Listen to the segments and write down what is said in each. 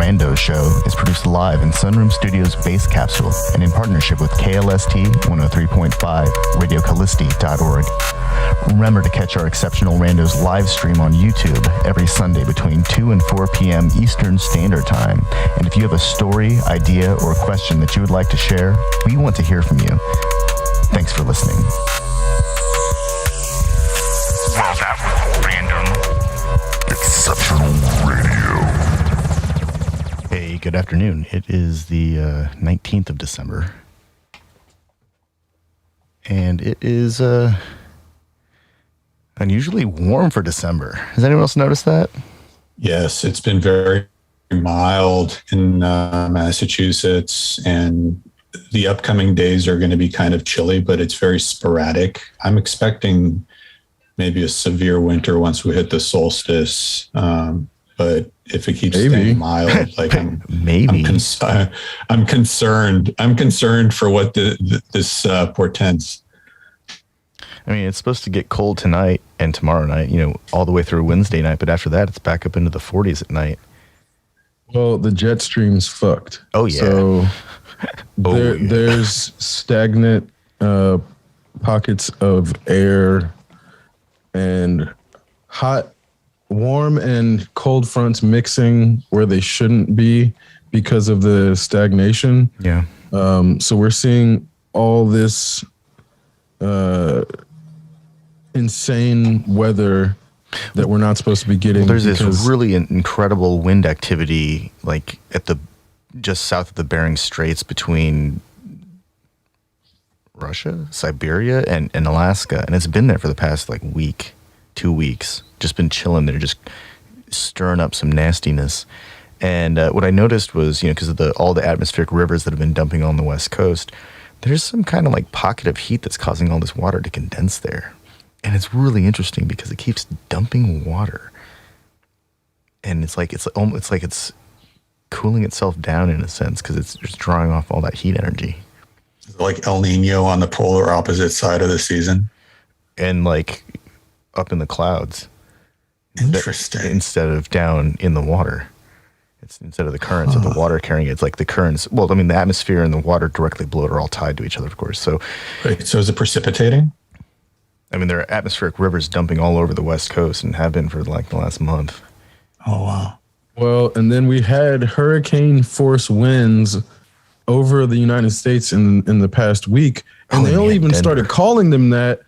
Randos show is produced live in Sunroom Studios' Base Capsule and in partnership with KLST 103.5, RadioCallisti.org. Remember to catch our Exceptional Randos live stream on YouTube every Sunday between 2 and 4 p.m. Eastern Standard Time. And if you have a story, idea, or question that you would like to share, we want to hear from you. Thanks for listening. Well, that was random. Exceptional Radio. Hey, good afternoon. It is the 19th of December. And it is unusually warm for December. Has anyone else noticed that? Yes, it's been very mild in Massachusetts, and the upcoming days are going to be kind of chilly, but it's very sporadic. I'm expecting maybe a severe winter once we hit the solstice. But if it keeps staying mild, like I'm concerned. I'm concerned for what this portends. I mean, it's supposed to get cold tonight and tomorrow night, all the way through Wednesday night. But after that, it's back up into the 40s at night. Well, the jet stream's fucked. Oh, yeah. So there's stagnant pockets of air and warm and cold fronts mixing where they shouldn't be because of the stagnation. Yeah. So we're seeing all this insane weather that we're not supposed to be getting. Well, there's this really incredible wind activity, like just south of the Bering Straits between Russia, Siberia, and Alaska, and it's been there for the past week, 2 weeks. Just been chilling there, just stirring up some nastiness. And what I noticed was, because of all the atmospheric rivers that have been dumping on the West Coast, there's some kind of pocket of heat that's causing all this water to condense there. And it's really interesting because it keeps dumping water. And it's like it's cooling itself down in a sense because it's just drawing off all that heat energy. Like El Nino on the polar opposite side of the season. And up in the clouds. Interesting. Instead of down in the water. It's instead of the currents of the water carrying it, it's like the currents. Well, I mean, the atmosphere and the water directly below it are all tied to each other, of course. So, right. So is it precipitating? I mean, there are atmospheric rivers dumping all over the West Coast and have been for the last month. Oh, wow. Well, and then we had hurricane force winds over the United States in the past week. And they only even started calling them that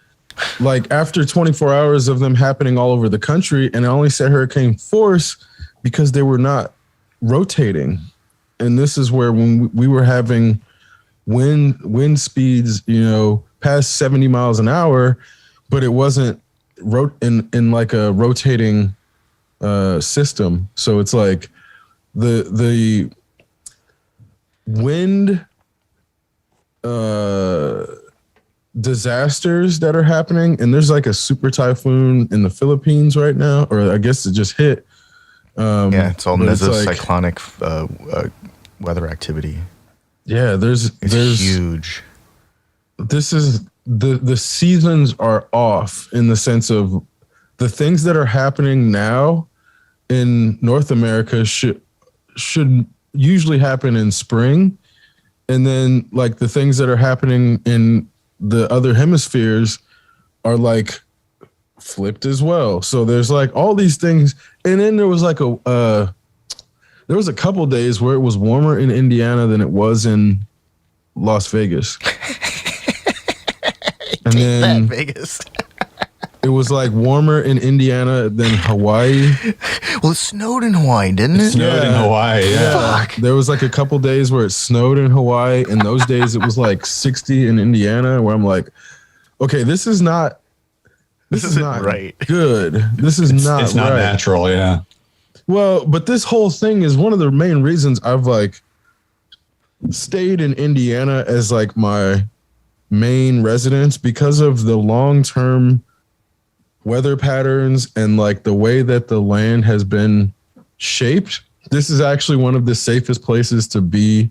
after 24 hours of them happening all over the country. And I only said hurricane force because they were not rotating. And this is where when we were having wind speeds, past 70 miles an hour, but it wasn't in a rotating system. So it's like the wind disasters that are happening, and there's a super typhoon in the Philippines right now, or I guess it just hit. It's all mesocyclonic weather activity. Yeah, there's huge. This is the seasons are off in the sense of the things that are happening now in North America should usually happen in spring, and then the things that are happening in the other hemispheres are flipped as well. So there's all these things, and then there was there was a couple days where it was warmer in Indiana than it was in Las Vegas. And then Vegas. It was warmer in Indiana than Hawaii. Well, it snowed in Hawaii, didn't it? It snowed in Hawaii, yeah. Fuck. There was a couple days where it snowed in Hawaii. In those days, it was 60 in Indiana, where I'm okay, this isn't not right. Good. This is not right. It's not natural, yeah. Well, but this whole thing is one of the main reasons I've stayed in Indiana as my main residence, because of the long-term weather patterns and the way that the land has been shaped. This is actually one of the safest places to be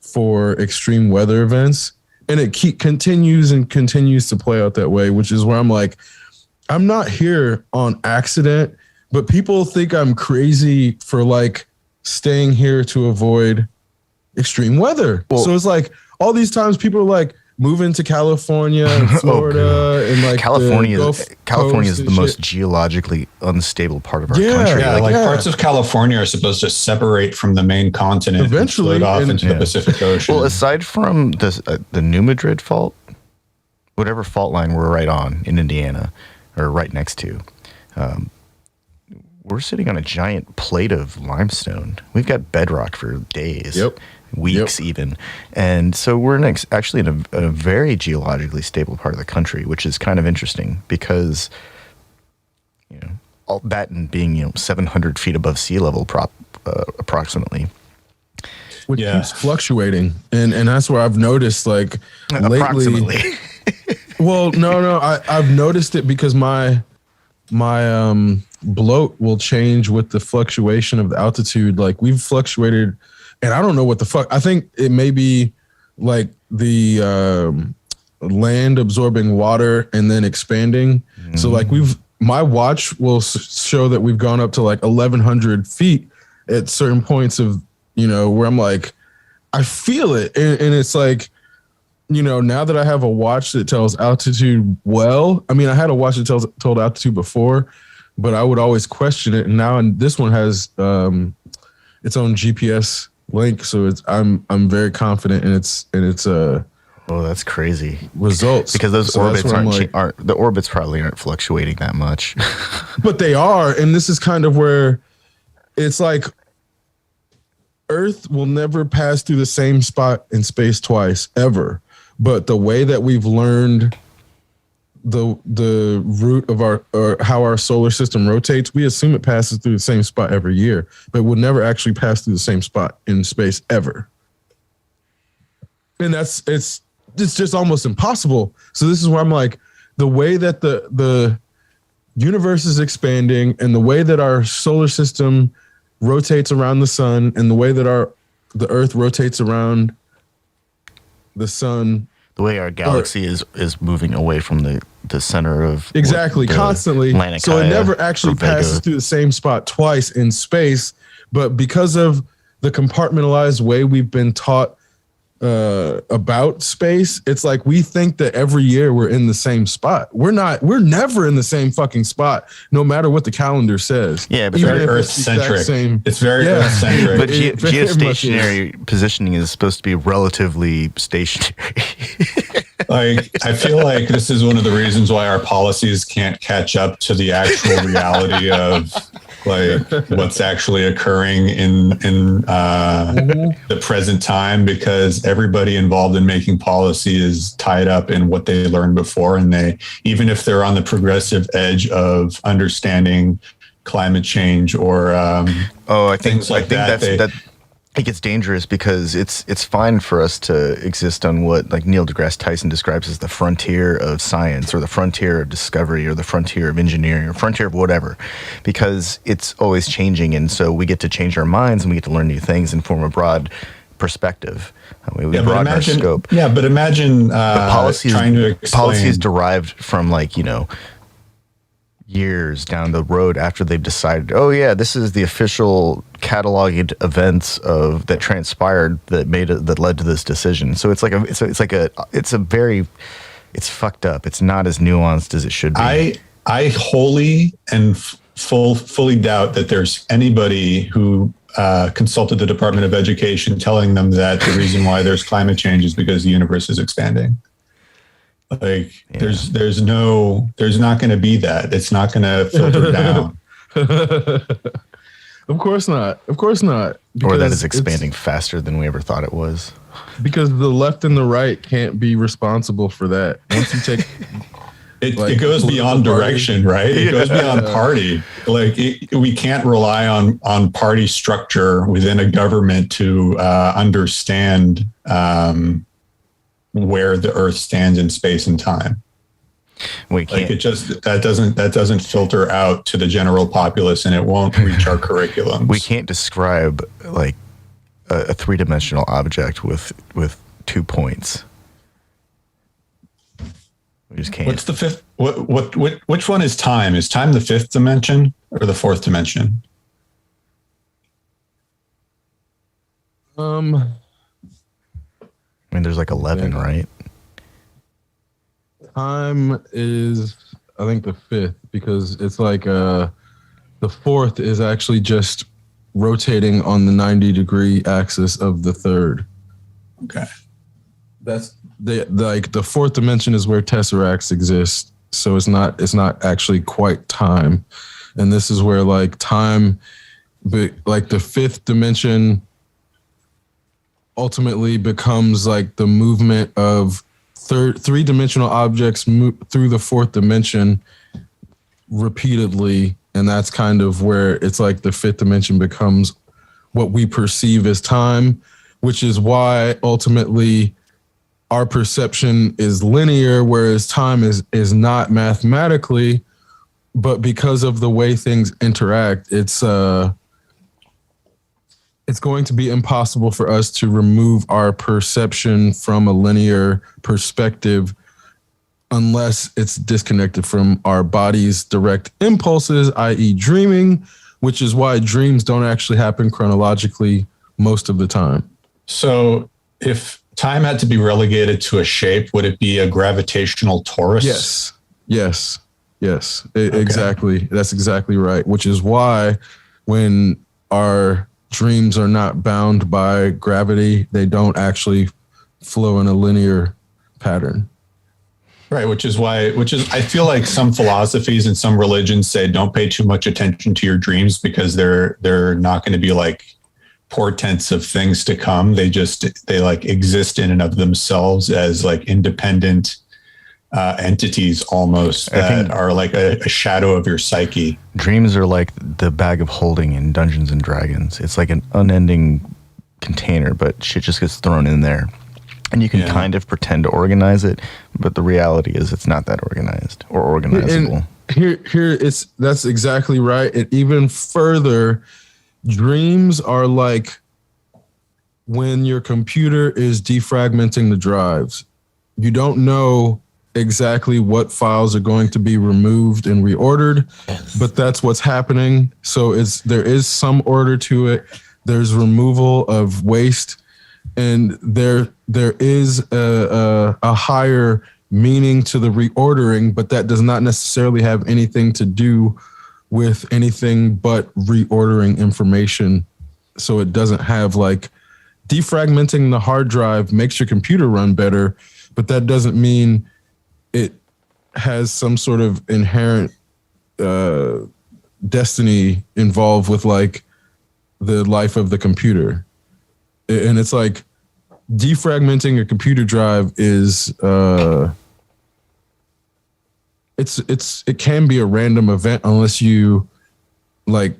for extreme weather events. And it continues to play out that way, which is where I'm I'm not here on accident, but people think I'm crazy for staying here to avoid extreme weather. Well, so it's like all these times people are like moving to California and Florida and like California is the most shit. geologically unstable part of our Yeah, country. Yeah, like parts of California are supposed to separate from the main continent Eventually, and float off and- into the Pacific Ocean. Well, aside from the New Madrid fault, whatever fault line we're right on in Indiana, or right next to, we're sitting on a giant plate of limestone. We've got bedrock for days, weeks even. And so we're actually in a very geologically stable part of the country, which is kind of interesting because, all that and being, 700 feet above sea level approximately. Which keeps fluctuating. And that's where I've noticed like lately. Approximately. Well, no, I've noticed it because my bloat will change with the fluctuation of the altitude. Like we've fluctuated, and I don't know what the fuck. I think it may be like the land absorbing water and then expanding. So like my watch will show that we've gone up to like 1,100 feet at certain points of, where I'm like, I feel it. And it's like, now that I have a watch that tells altitude well, I mean, I had a watch that told altitude before, but I would always question it. And now this one has its own GPS link, so I'm very confident in its Oh, that's crazy. results Because those So that's orbits where I'm aren't the orbits probably aren't fluctuating that much. but they are, and this is kind of where it's like Earth will never pass through the same spot in space twice ever. But the way that we've learned the route of or how our solar system rotates, we assume it passes through the same spot every year, but it will never actually pass through the same spot in space ever. And it's just almost impossible. So this is where I'm like, the way that the universe is expanding and the way that our solar system rotates around the sun and the way that the Earth rotates around the sun, The way our galaxy is moving away from the center of constantly. So it never actually passes through the same spot twice in space, but because of the compartmentalized way we've been taught about space, it's like we think that every year we're in the same spot. We're not. We're never in the same fucking spot, no matter what the calendar says. Yeah, but very Earth-centric. It's very Earth-centric. But geostationary positioning is supposed to be relatively stationary. Like, I feel like this is one of the reasons why our policies can't catch up to the actual reality of like what's actually occurring in the present time, because everybody involved in making policy is tied up in what they learned before, and they, even if they're on the progressive edge of understanding climate change or I think that it gets dangerous because it's fine for us to exist on what like Neil deGrasse Tyson describes as the frontier of science or the frontier of discovery or the frontier of engineering or frontier of whatever, because it's always changing, and so we get to change our minds and we get to learn new things and form a broad perspective. We broaden our scope. Yeah, but imagine trying to explain. Policies derived from years down the road after they've decided, oh yeah, this is the official cataloged events that transpired that led to this decision. So it's fucked up. It's not as nuanced as it should be. I wholly and fully doubt that there's anybody who consulted the Department of Education telling them that the reason why there's climate change is because the universe is expanding. Like there's not going to be that. It's not going to filter down. Of course not. Or that is expanding faster than we ever thought it was. Because the left and the right can't be responsible for that. Once you take it goes beyond direction, right? It goes beyond party. Like we can't rely on party structure within a government to understand where the Earth stands in space and time. We can't. Like that doesn't filter out to the general populace, and it won't reach our curriculums. We can't describe like a three-dimensional object with 2 points. We just can't. What's the fifth? Which one is time? Is time the fifth dimension or the fourth dimension? Um, I mean, there's like 11, right? Time is, I think, the fifth, because it's like the fourth is actually just rotating on the 90-degree axis of the third. Okay. That's the fourth dimension is where tesseracts exist. So it's not actually quite time. And this is where like time, but like the fifth dimension ultimately becomes like the movement of three-dimensional objects move through the fourth dimension repeatedly. And that's kind of where it's like the fifth dimension becomes what we perceive as time, which is why ultimately our perception is linear, whereas time is not mathematically, but because of the way things interact, it's going to be impossible for us to remove our perception from a linear perspective unless it's disconnected from our body's direct impulses, i.e. dreaming, which is why dreams don't actually happen chronologically most of the time. So if time had to be relegated to a shape, would it be a gravitational torus? Yes. Okay. Exactly. That's exactly right. Which is why when our dreams are not bound by gravity, they don't actually flow in a linear pattern. Right, which is I feel like some philosophies and some religions say don't pay too much attention to your dreams because they're not going to be like portents of things to come. They like exist in and of themselves as like independent entities almost that are like a shadow of your psyche. Dreams are like the bag of holding in Dungeons and Dragons. It's like an unending container, but shit just gets thrown in there. And you can kind of pretend to organize it, but the reality is it's not that organized or organizable. And that's exactly right. And even further, dreams are like when your computer is defragmenting the drives. You don't know exactly what files are going to be removed and reordered, but that's what's happening. So there is some order to it. There's removal of waste, and there is a higher meaning to the reordering, but that does not necessarily have anything to do with anything but reordering information. So it doesn't have like defragmenting the hard drive makes your computer run better, but that doesn't mean it has some sort of inherent destiny involved with like the life of the computer. And it's like defragmenting a computer drive is it can be a random event unless you like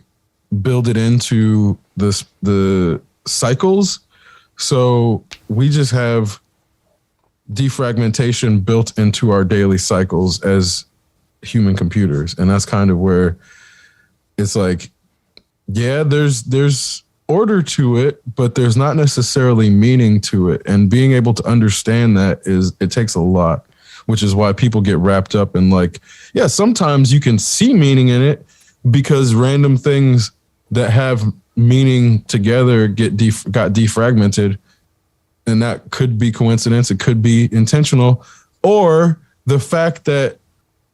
build it into the cycles. So we just have defragmentation built into our daily cycles as human computers, and that's kind of where it's like, yeah, there's order to it, but there's not necessarily meaning to it. And being able to understand that it takes a lot, which is why people get wrapped up in like, yeah, sometimes you can see meaning in it because random things that have meaning together got defragmented. And that could be coincidence. It could be intentional, or the fact that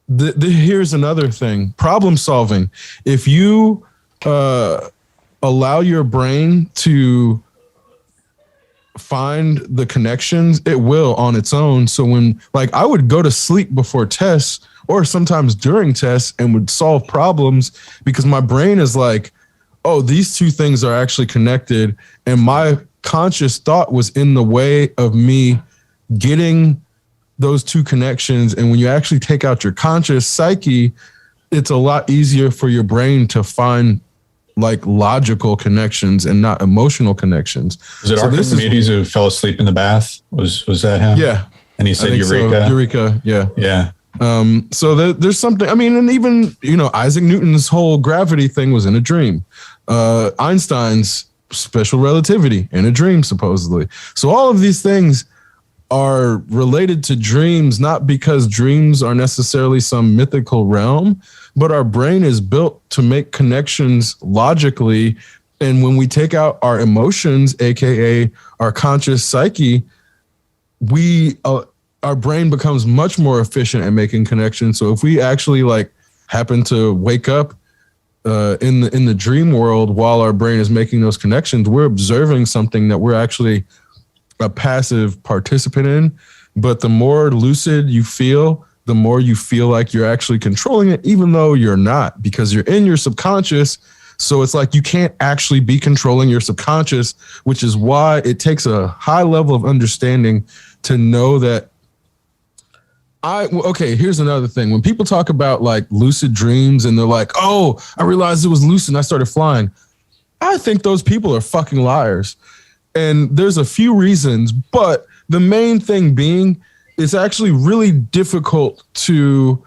here's another thing, problem solving. If you, allow your brain to find the connections, it will on its own. So when like I would go to sleep before tests or sometimes during tests and would solve problems because my brain is like, oh, these two things are actually connected. And my conscious thought was in the way of me getting those two connections. And when you actually take out your conscious psyche, it's a lot easier for your brain to find like logical connections and not emotional connections. Was it Archimedes who fell asleep in the bath? Was that him? Yeah. And he said Eureka? So. Eureka, yeah. Yeah. So there's something, I mean, and even, Isaac Newton's whole gravity thing was in a dream. Einstein's special relativity in a dream, supposedly. So all of these things are related to dreams, not because dreams are necessarily some mythical realm, but our brain is built to make connections logically And when we take out our emotions, aka our conscious psyche, we our brain becomes much more efficient at making connections. So if we actually like happen to wake up in the dream world while our brain is making those connections, we're observing something that we're actually a passive participant in. But the more lucid you feel, the more you feel like you're actually controlling it, even though you're not, because you're in your subconscious. So it's like you can't actually be controlling your subconscious, which is why it takes a high level of understanding to know that okay, here's another thing. When people talk about like lucid dreams and they're like, oh, I realized it was lucid and I started flying. I think those people are fucking liars. And there's a few reasons, but the main thing being it's actually really difficult to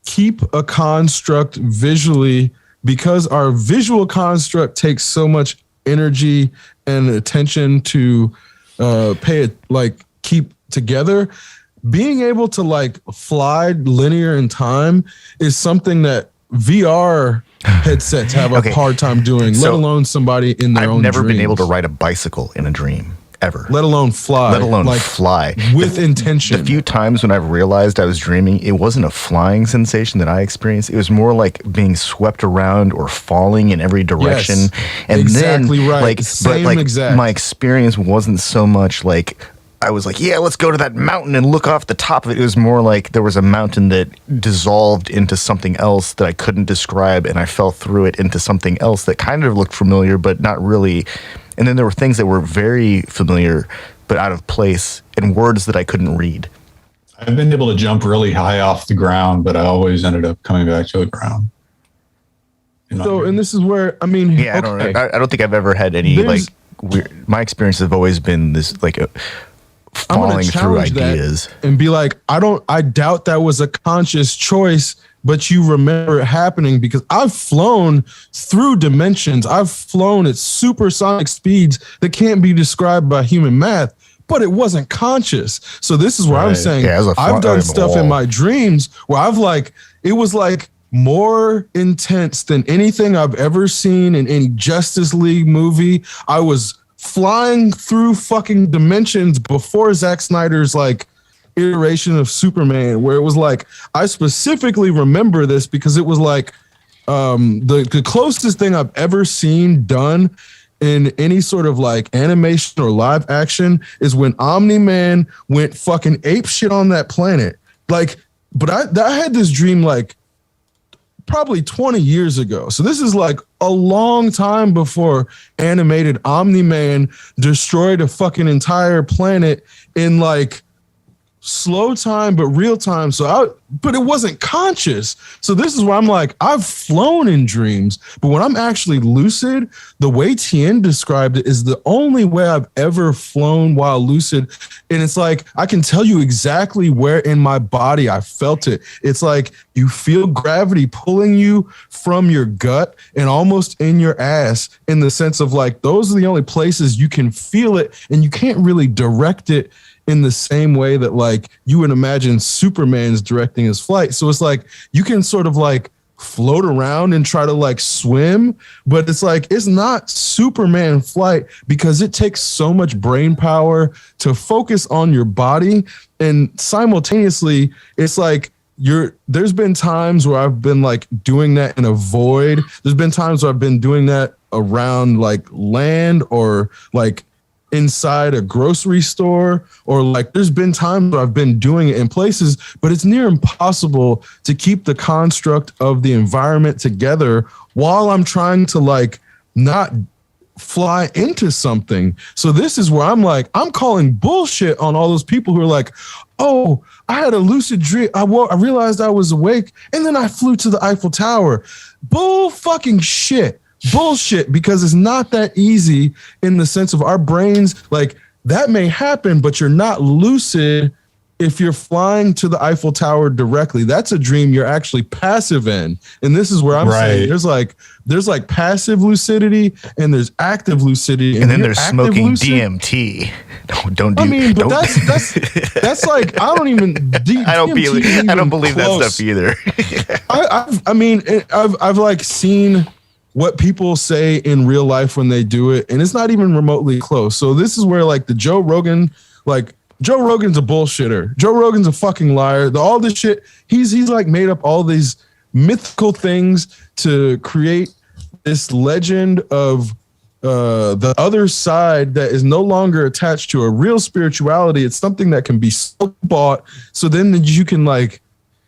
keep a construct visually because our visual construct takes so much energy and attention to keep together. Being able to like fly linear in time is something that VR headsets have a hard time doing, let alone somebody in their own dreams. I've never been able to ride a bicycle in a dream. Ever. Let alone fly. Let alone like, fly. With intention. The few times when I've realized I was dreaming, it wasn't a flying sensation that I experienced. It was more like being swept around or falling in every direction. Yes, and exactly then, right. Like, Same but like exact. My experience wasn't so much like I was like, yeah, let's go to that mountain and look off the top of it. It was more like there was a mountain that dissolved into something else that I couldn't describe, and I fell through it into something else that kind of looked familiar, but not really. And then there were things that were very familiar, but out of place, and words that I couldn't read. I've been able to jump really high off the ground, but I always ended up coming back to the ground. So, and this is where, I mean, yeah, okay. I don't think I've ever had any like weird. My experiences have always been this like falling through ideas and be like, I doubt that was a conscious choice. But you remember it happening because I've flown through dimensions. I've flown at supersonic speeds that can't be described by human math, but it wasn't conscious. So this is where I'm saying I've done stuff in my dreams where it was like more intense than anything I've ever seen in any Justice League movie. I was flying through fucking dimensions before Zack Snyder's iteration of Superman, where it was like, I specifically remember this because it was like the closest thing I've ever seen done in any sort of like animation or live action is when Omni-Man went fucking ape shit on that planet. Like, but I had this dream like probably 20 years ago. So this is like a long time before animated Omni-Man destroyed a fucking entire planet in like slow time, but real time. But it wasn't conscious. So this is where I'm like, I've flown in dreams, but when I'm actually lucid, the way Tien described it is the only way I've ever flown while lucid. And it's like, I can tell you exactly where in my body I felt it. It's like you feel gravity pulling you from your gut and almost in your ass, in the sense of like, those are the only places you can feel it, and you can't really direct it in the same way that like you would imagine Superman's directing his flight. So it's like you can sort of like float around and try to like swim, but it's like it's not Superman flight because it takes so much brain power to focus on your body. And simultaneously, it's like there's been times where I've been like doing that in a void. There's been times where I've been doing that around like land or like inside a grocery store, or like there's been times where I've been doing it in places, but it's near impossible to keep the construct of the environment together while I'm trying to like not fly into something. So this is where I'm like, I'm calling bullshit on all those people who are like, oh, I had a lucid dream. I realized I was awake and then I flew to the Eiffel Tower. Bull fucking shit. Bullshit, because it's not that easy in the sense of our brains. Like that may happen, but you're not lucid if you're flying to the Eiffel Tower directly. That's a dream you're actually passive in. And this is where I'm saying there's like passive lucidity and there's active lucidity. And then there's smoking DMT. Don't do. I mean, but that's like, I don't even. I don't believe that stuff either. I've like seen what people say in real life when they do it, and it's not even remotely close. So this is where like the Joe Rogan's a bullshitter. Joe Rogan's a fucking liar. All this shit, he's like made up all these mythical things to create this legend of the other side that is no longer attached to a real spirituality. It's something that can be bought. So then you can like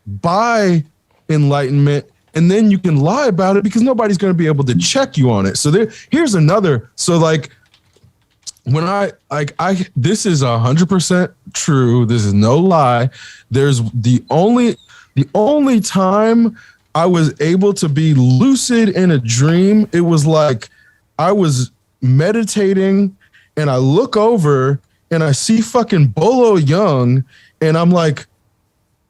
buy enlightenment, and then you can lie about it because nobody's going to be able to check you on it. So here's another. So like when this is 100% true. This is no lie. There's the only time I was able to be lucid in a dream. It was like I was meditating and I look over and I see fucking Bolo Young, and I'm like,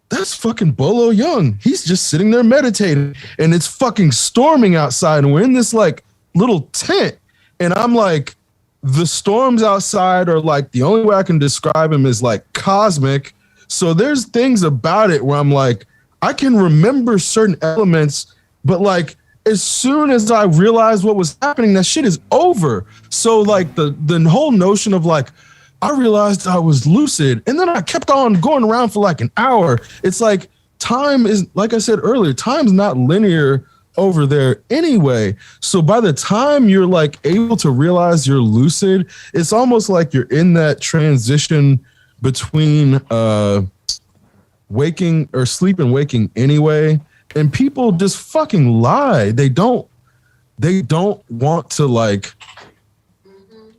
that's fucking Bolo Young. He's just sitting there meditating, and it's fucking storming outside, and we're in this like little tent, and I'm like, the storms outside are like, the only way I can describe them is like cosmic. So there's things about it where I'm like, I can remember certain elements, but like as soon as I realized what was happening, that shit is over. So like the whole notion of like, I realized I was lucid, and then I kept on going around for like an hour. It's like time is, like I said earlier, time's not linear over there anyway. So by the time you're like able to realize you're lucid, it's almost like you're in that transition between waking or sleep and waking anyway. And people just fucking lie. They don't want to like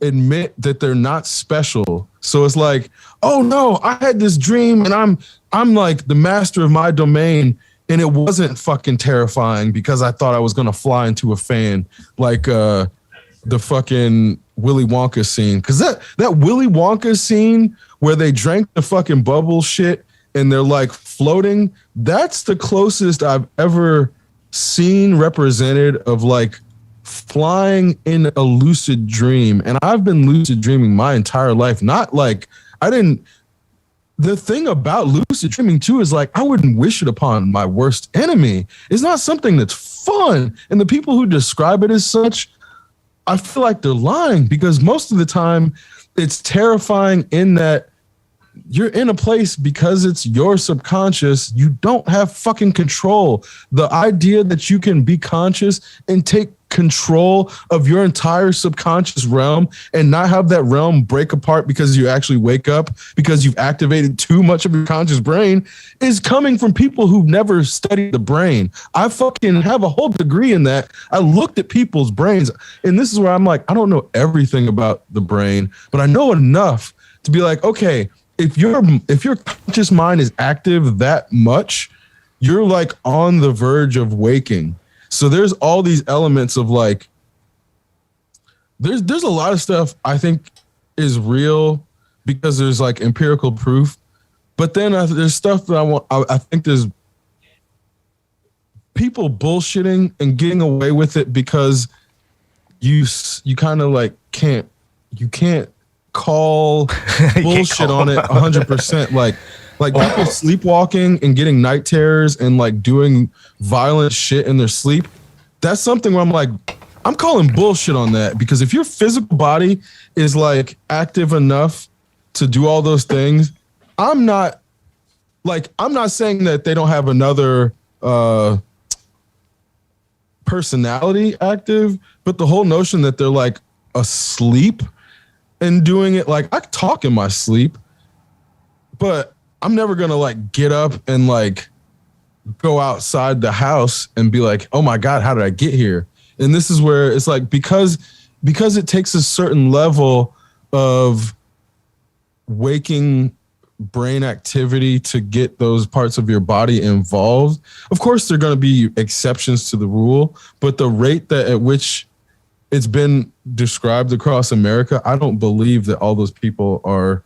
admit that they're not special. So it's like, oh no, I had this dream and I'm like the master of my domain, and it wasn't fucking terrifying because I thought I was gonna fly into a fan, like the fucking Willy Wonka scene. Cause that Willy Wonka scene where they drank the fucking bubble shit and they're like floating, that's the closest I've ever seen represented of like flying in a lucid dream. And I've been lucid dreaming my entire life. Not like the thing about lucid dreaming too is like, I wouldn't wish it upon my worst enemy. It's not something that's fun. And the people who describe it as such, I feel like they're lying, because most of the time it's terrifying in that you're in a place because it's your subconscious. You don't have fucking control. The idea that you can be conscious and take control of your entire subconscious realm and not have that realm break apart because you actually wake up because you've activated too much of your conscious brain is coming from people who've never studied the brain. I fucking have a whole degree in that. I looked at people's brains, and this is where I'm like, I don't know everything about the brain, but I know enough to be like, okay, if your conscious mind is active that much, you're like on the verge of waking. So there's all these elements of like, there's a lot of stuff I think is real because there's like empirical proof, but then there's stuff that I think there's people bullshitting and getting away with it because you kind of like can't call bullshit on it 100%. Like people sleepwalking and getting night terrors and like doing violent shit in their sleep. That's something where I'm like, I'm calling bullshit on that, because if your physical body is like active enough to do all those things, I'm not saying that they don't have another personality active, but the whole notion that they're like asleep and doing it, like I talk in my sleep, but I'm never gonna like get up and like go outside the house and be like, oh my God, how did I get here? And this is where it's like, because it takes a certain level of waking brain activity to get those parts of your body involved. Of course, there are going to be exceptions to the rule, but the rate at which it's been described across America, I don't believe that all those people are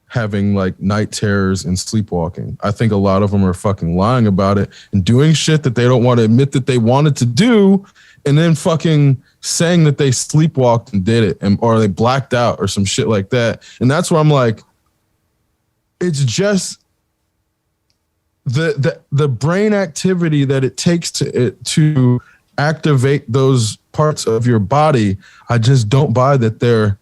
having like night terrors and sleepwalking. I think a lot of them are fucking lying about it and doing shit that they don't want to admit that they wanted to do, and then fucking saying that they sleepwalked and did it, or they blacked out or some shit like that. And that's where I'm like, it's just the brain activity that it takes to activate those parts of your body. I just don't buy that their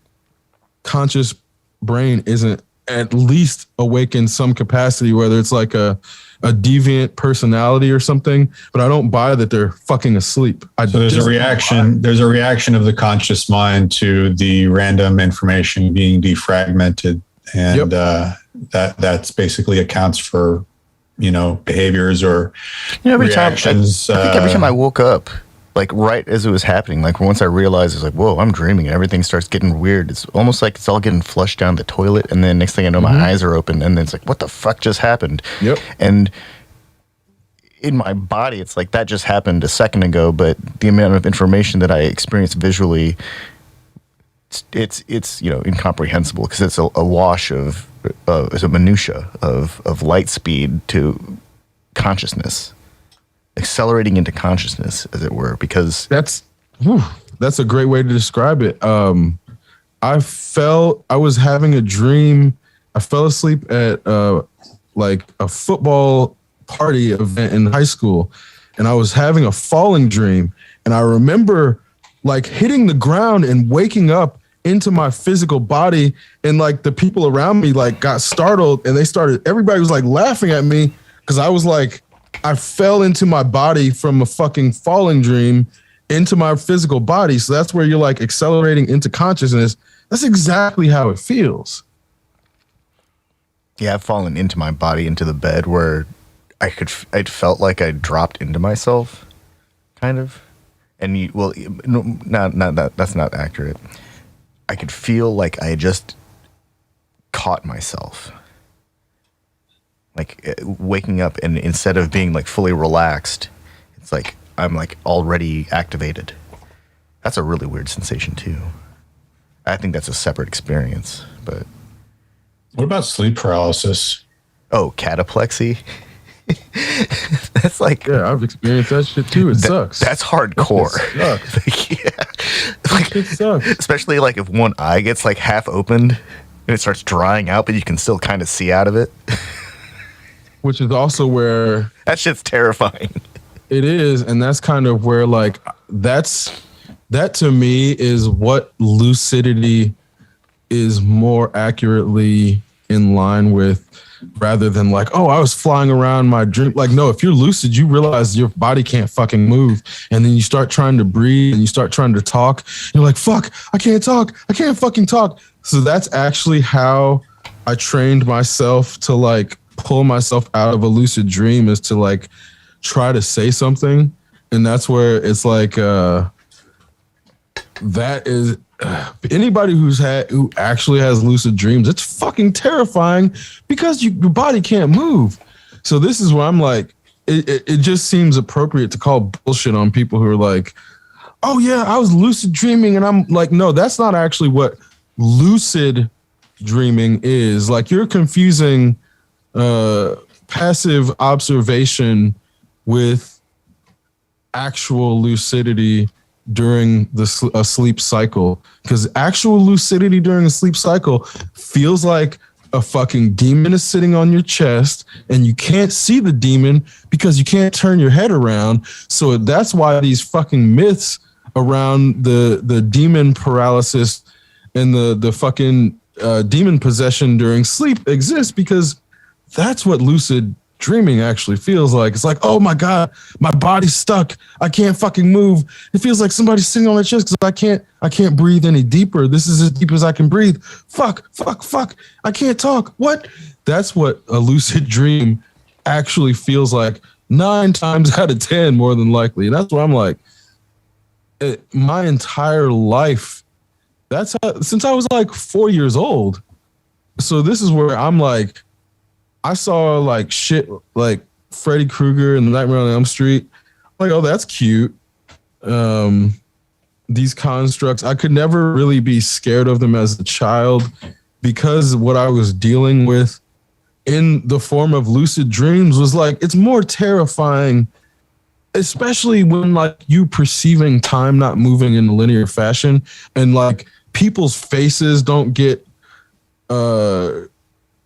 conscious brain isn't at least awake in some capacity, whether it's like a deviant personality or something, but I don't buy that they're fucking asleep. So there's a reaction. There's a reaction of the conscious mind to the random information being defragmented, and that's basically accounts for, behaviors or reactions. I think every time I woke up, like right as it was happening, like once I realized it's like, whoa, I'm dreaming, and everything starts getting weird. It's almost like it's all getting flushed down the toilet, and then next thing I know, my eyes are open, and then it's like, what the fuck just happened? Yep. And in my body, it's like that just happened a second ago, but the amount of information that I experienced visually, it's incomprehensible, because it's a wash of it's a minutia of light speed to consciousness. Accelerating into consciousness, as it were, because that's a great way to describe it. I was having a dream. I fell asleep at like a football party event in high school, and I was having a falling dream, and I remember like hitting the ground and waking up into my physical body, and like the people around me like got startled, and everybody was like laughing at me because I was like, I fell into my body from a fucking falling dream into my physical body. So that's where you're like accelerating into consciousness. That's exactly how it feels. Yeah, I've fallen into my body, into the bed, where I'd felt like I dropped into myself, kind of. And that's not accurate. I could feel like I just caught myself. Like waking up, and instead of being like fully relaxed, it's like I'm like already activated. That's a really weird sensation too. I think that's a separate experience. But what about sleep paralysis? Oh, cataplexy. That's like, yeah, I've experienced that shit too. It sucks. That's hardcore. It sucks. Especially like if one eye gets like half opened and it starts drying out, but you can still kind of see out of it. Which is also where that shit's terrifying. It is, and that's kind of where like that to me is what lucidity is more accurately in line with, rather than like, oh, I was flying around my dream. Like, no, if you're lucid, you realize your body can't fucking move, and then you start trying to breathe and you start trying to talk. You're like, fuck, I can't talk. I can't fucking talk. So that's actually how I trained myself to like pull myself out of a lucid dream, is to like try to say something. And that's where it's like that is anybody who actually has lucid dreams, it's fucking terrifying because your body can't move. So this is where I'm like, it just seems appropriate to call bullshit on people who are like, oh yeah, I was lucid dreaming. And I'm like, no, that's not actually what lucid dreaming is. Like, you're confusing passive observation with actual lucidity during a sleep cycle, because actual lucidity during a sleep cycle feels like a fucking demon is sitting on your chest and you can't see the demon because you can't turn your head around. So that's why these fucking myths around the demon paralysis and the fucking demon possession during sleep exist, because that's what lucid dreaming actually feels like. It's like, oh my God, my body's stuck. I can't fucking move. It feels like somebody's sitting on my chest because I can't breathe any deeper. This is as deep as I can breathe. Fuck. I can't talk. What? That's what a lucid dream actually feels like 9 times out of 10, more than likely. And that's what I'm like, my entire life, that's how, since I was like 4 years old. So this is where I'm like, I saw like shit like Freddy Krueger and the Nightmare on Elm Street. I'm like, oh, that's cute. These constructs, I could never really be scared of them as a child, because what I was dealing with in the form of lucid dreams was like, it's more terrifying, especially when like you perceiving time not moving in a linear fashion, and like people's faces don't get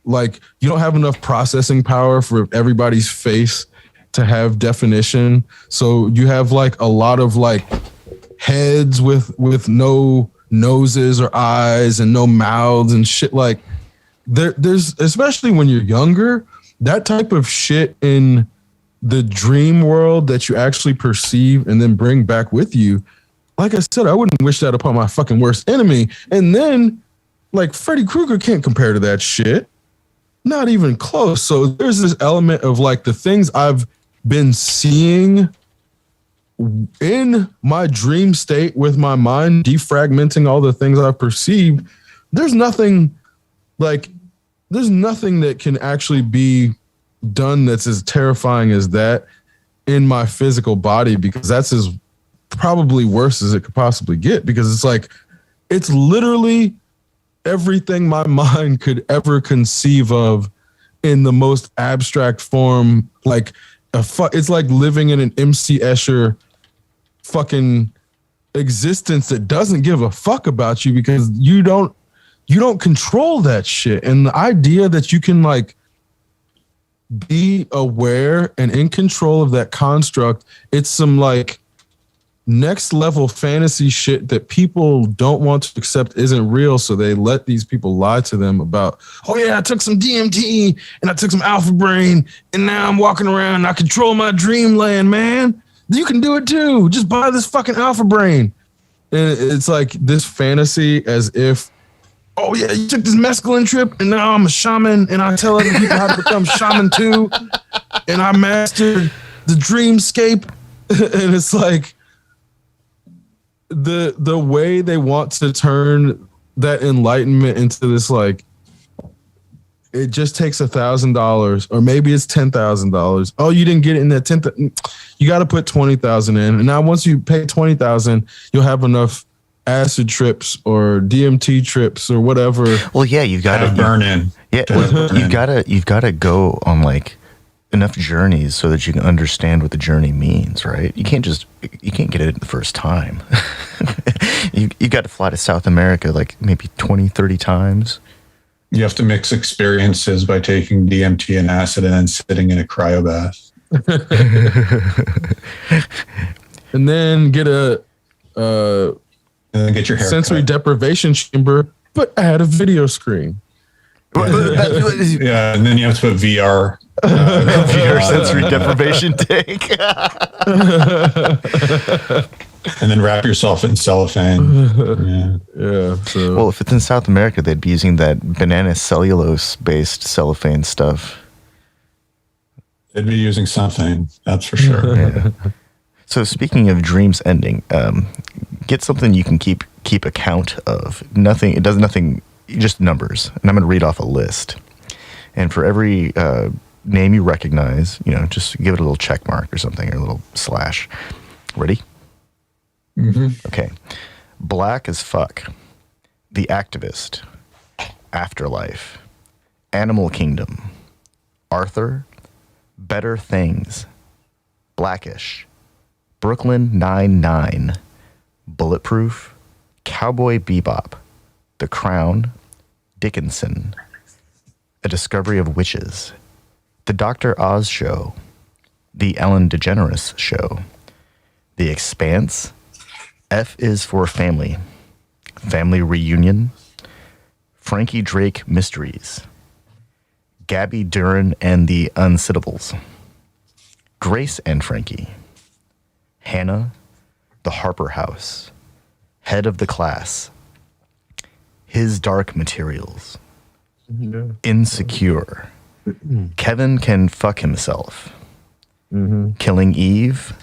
like, you don't have enough processing power for everybody's face to have definition. So you have like a lot of like heads with no noses or eyes and no mouths and shit. Like there's, especially when you're younger, that type of shit in the dream world that you actually perceive and then bring back with you. Like I said, I wouldn't wish that upon my fucking worst enemy. And then like Freddy Krueger can't compare to that shit. Not even close. So there's this element of like the things I've been seeing in my dream state with my mind defragmenting all the things I've perceived. There's nothing that can actually be done that's as terrifying as that in my physical body, because that's as probably worse as it could possibly get, because it's like it's literally everything my mind could ever conceive of in the most abstract form. Like it's like living in an MC Escher fucking existence that doesn't give a fuck about you, because you don't control that shit. And the idea that you can like be aware and in control of that construct, it's some like next level fantasy shit that people don't want to accept isn't real. So they let these people lie to them about, oh yeah, I took some DMT and I took some alpha brain and now I'm walking around and I control my dreamland, man. You can do it too. Just buy this fucking alpha brain. And it's like this fantasy as if, oh yeah, you took this mescaline trip and now I'm a shaman and I tell other people how to become shaman too. And I mastered the dreamscape. And it's like the way they want to turn that enlightenment into this, like, it just takes $1,000 or maybe it's $10,000. Oh, you didn't get it in that 10,000. You got to put 20,000 in. And now once you pay 20,000, you'll have enough acid trips or DMT trips or whatever. Well, yeah, you've got to burn in. Yeah, you've got to go on like enough journeys so that you can understand what the journey means, right? You can't get it the first time. you got to fly to South America like maybe 20, 30 times. You have to mix experiences by taking DMT and acid and then sitting in a cryo bath. And then get and then get your hair sensory cut. deprivation chamber, but add a video screen. Yeah, and then you have to put VR. VR sensory deprivation tank. And then wrap yourself in cellophane. Yeah. So. Well, if it's in South America, they'd be using that banana cellulose-based cellophane stuff. They'd be using something, that's for sure. Yeah. So speaking of dreams ending, get something you can keep account of. Nothing. It does nothing. Just numbers. And I'm going to read off a list. And for every name you recognize, just give it a little check mark or something, or a little slash. Ready? Mm-hmm. Okay. Black as fuck. The Activist. Afterlife. Animal Kingdom. Arthur. Better Things. Blackish. Brooklyn Nine-Nine. Bulletproof. Cowboy Bebop. The Crown. Dickinson. A Discovery of Witches. The Dr. Oz Show. The Ellen DeGeneres Show. The Expanse. F is for Family. Family Reunion. Frankie Drake Mysteries. Gabby Duran and the Uncitables. Grace and Frankie. Hannah. The Harper House. Head of the Class. His Dark Materials. Yeah. Insecure. Kevin Can Fuck Himself. Mm-hmm. Killing Eve.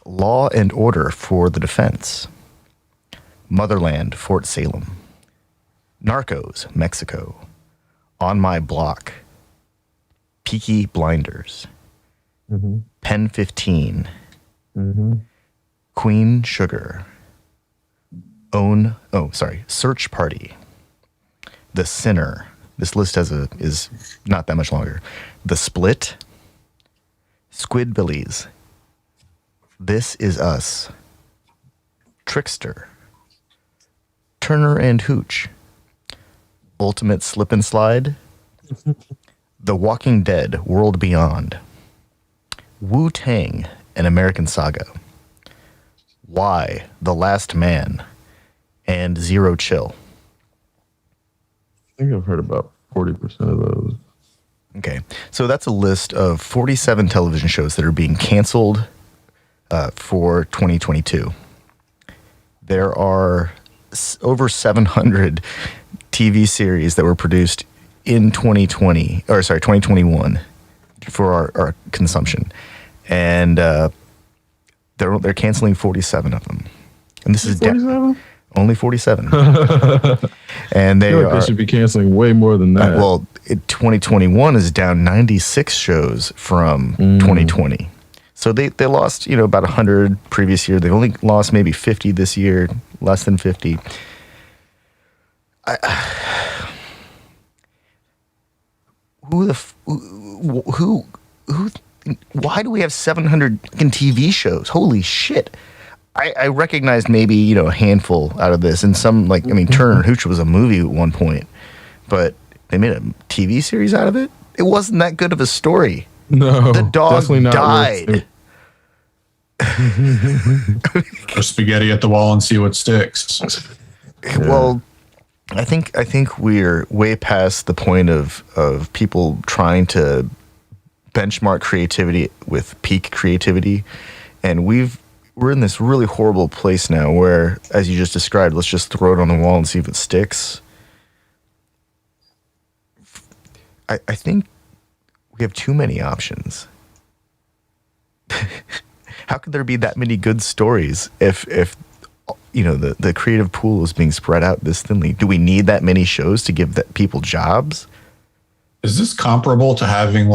Law and Order for the Defense. Motherland, Fort Salem. Narcos, Mexico. On My Block. Peaky Blinders. Mm-hmm. Pen 15. Mm-hmm. Queen Sugar. Search Party. The Sinner. This list is not that much longer. The Split. Squidbillies. This Is Us. Trickster. Turner and Hooch. Ultimate Slip and Slide. The Walking Dead World Beyond. Wu-Tang, an American Saga, Why, The Last Man, and Zero Chill. I think I've heard about 40% of those. Okay, so that's a list of 47 television shows that are being canceled for 2022. There are over 700 TV series that were produced in 2021 for our consumption, and they're canceling 47 of them. And this is 47? Only 47. And they they should be canceling way more than that. 2021 is down 96 shows from 2020. So they lost, about 100 previous year. They've only lost maybe 50 this year, less than 50. Why do we have 700 TV shows? Holy shit. I recognized maybe, a handful out of this, and some, Turner and Hooch was a movie at one point, but they made a TV series out of it. It wasn't that good of a story. No, the dog died. Or spaghetti at the wall and see what sticks. Well, I think we're way past the point of people trying to benchmark creativity with peak creativity, and we're in this really horrible place now where, as you just described, let's just throw it on the wall and see if it sticks. I think we have too many options. How could there be that many good stories if the creative pool is being spread out this thinly? Do we need that many shows to give people jobs? Is this comparable to having,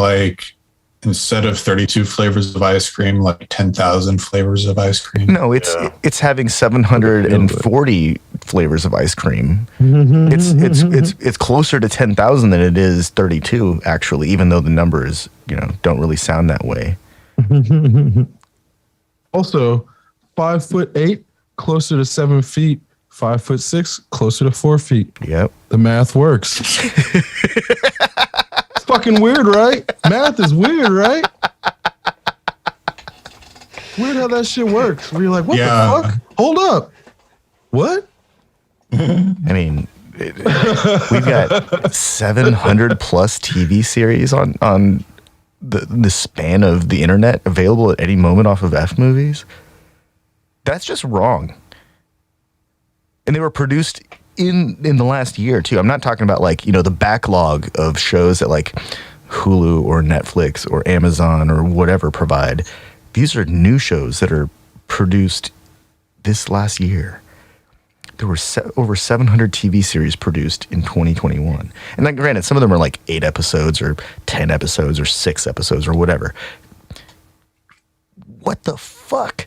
instead of 32 flavors of ice cream, 10,000 flavors of ice cream? No, it's having 740 flavors of ice cream. It's closer to 10,000 than it is 32, actually, even though the numbers, don't really sound that way. Also, 5'8", closer to 7 feet. 5'6", closer to 4 feet. Yep. The math works. It's fucking weird, right? Math is weird, right? Weird how that shit works. Where you're like, what the fuck? Hold up. What? I mean, we've got 700 plus TV series on the span of the internet available at any moment off of F movies. That's just wrong. And they were produced in the last year too. I'm not talking about the backlog of shows that Hulu or Netflix or Amazon or whatever provide. These are new shows that are produced this last year. There were over 700 TV series produced in 2021. And granted, some of them are 8 episodes or 10 episodes or 6 episodes or whatever. What the fuck?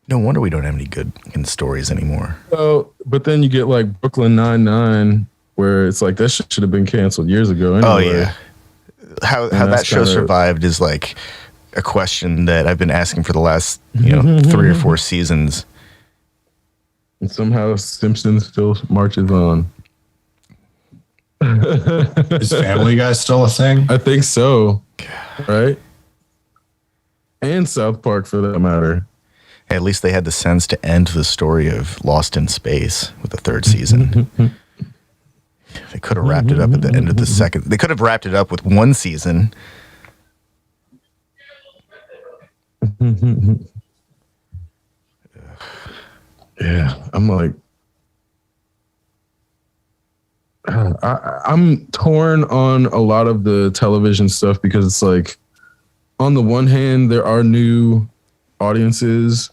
No wonder we don't have any good stories anymore. Oh, but then you get Brooklyn Nine-Nine, where it's that shit should have been canceled years ago anyway. Oh, yeah. How that show survived is a question that I've been asking for the last 3 or 4 seasons. And somehow Simpsons still marches on. Is Family Guy still a thing? I think so. Right? And South Park, for that matter. At least they had the sense to end the story of Lost in Space with the 3rd season. They could have wrapped it up at the end of the second. They could have wrapped it up with 1 season. Yeah, I'm I'm torn on a lot of the television stuff because it's on the one hand, there are new audiences,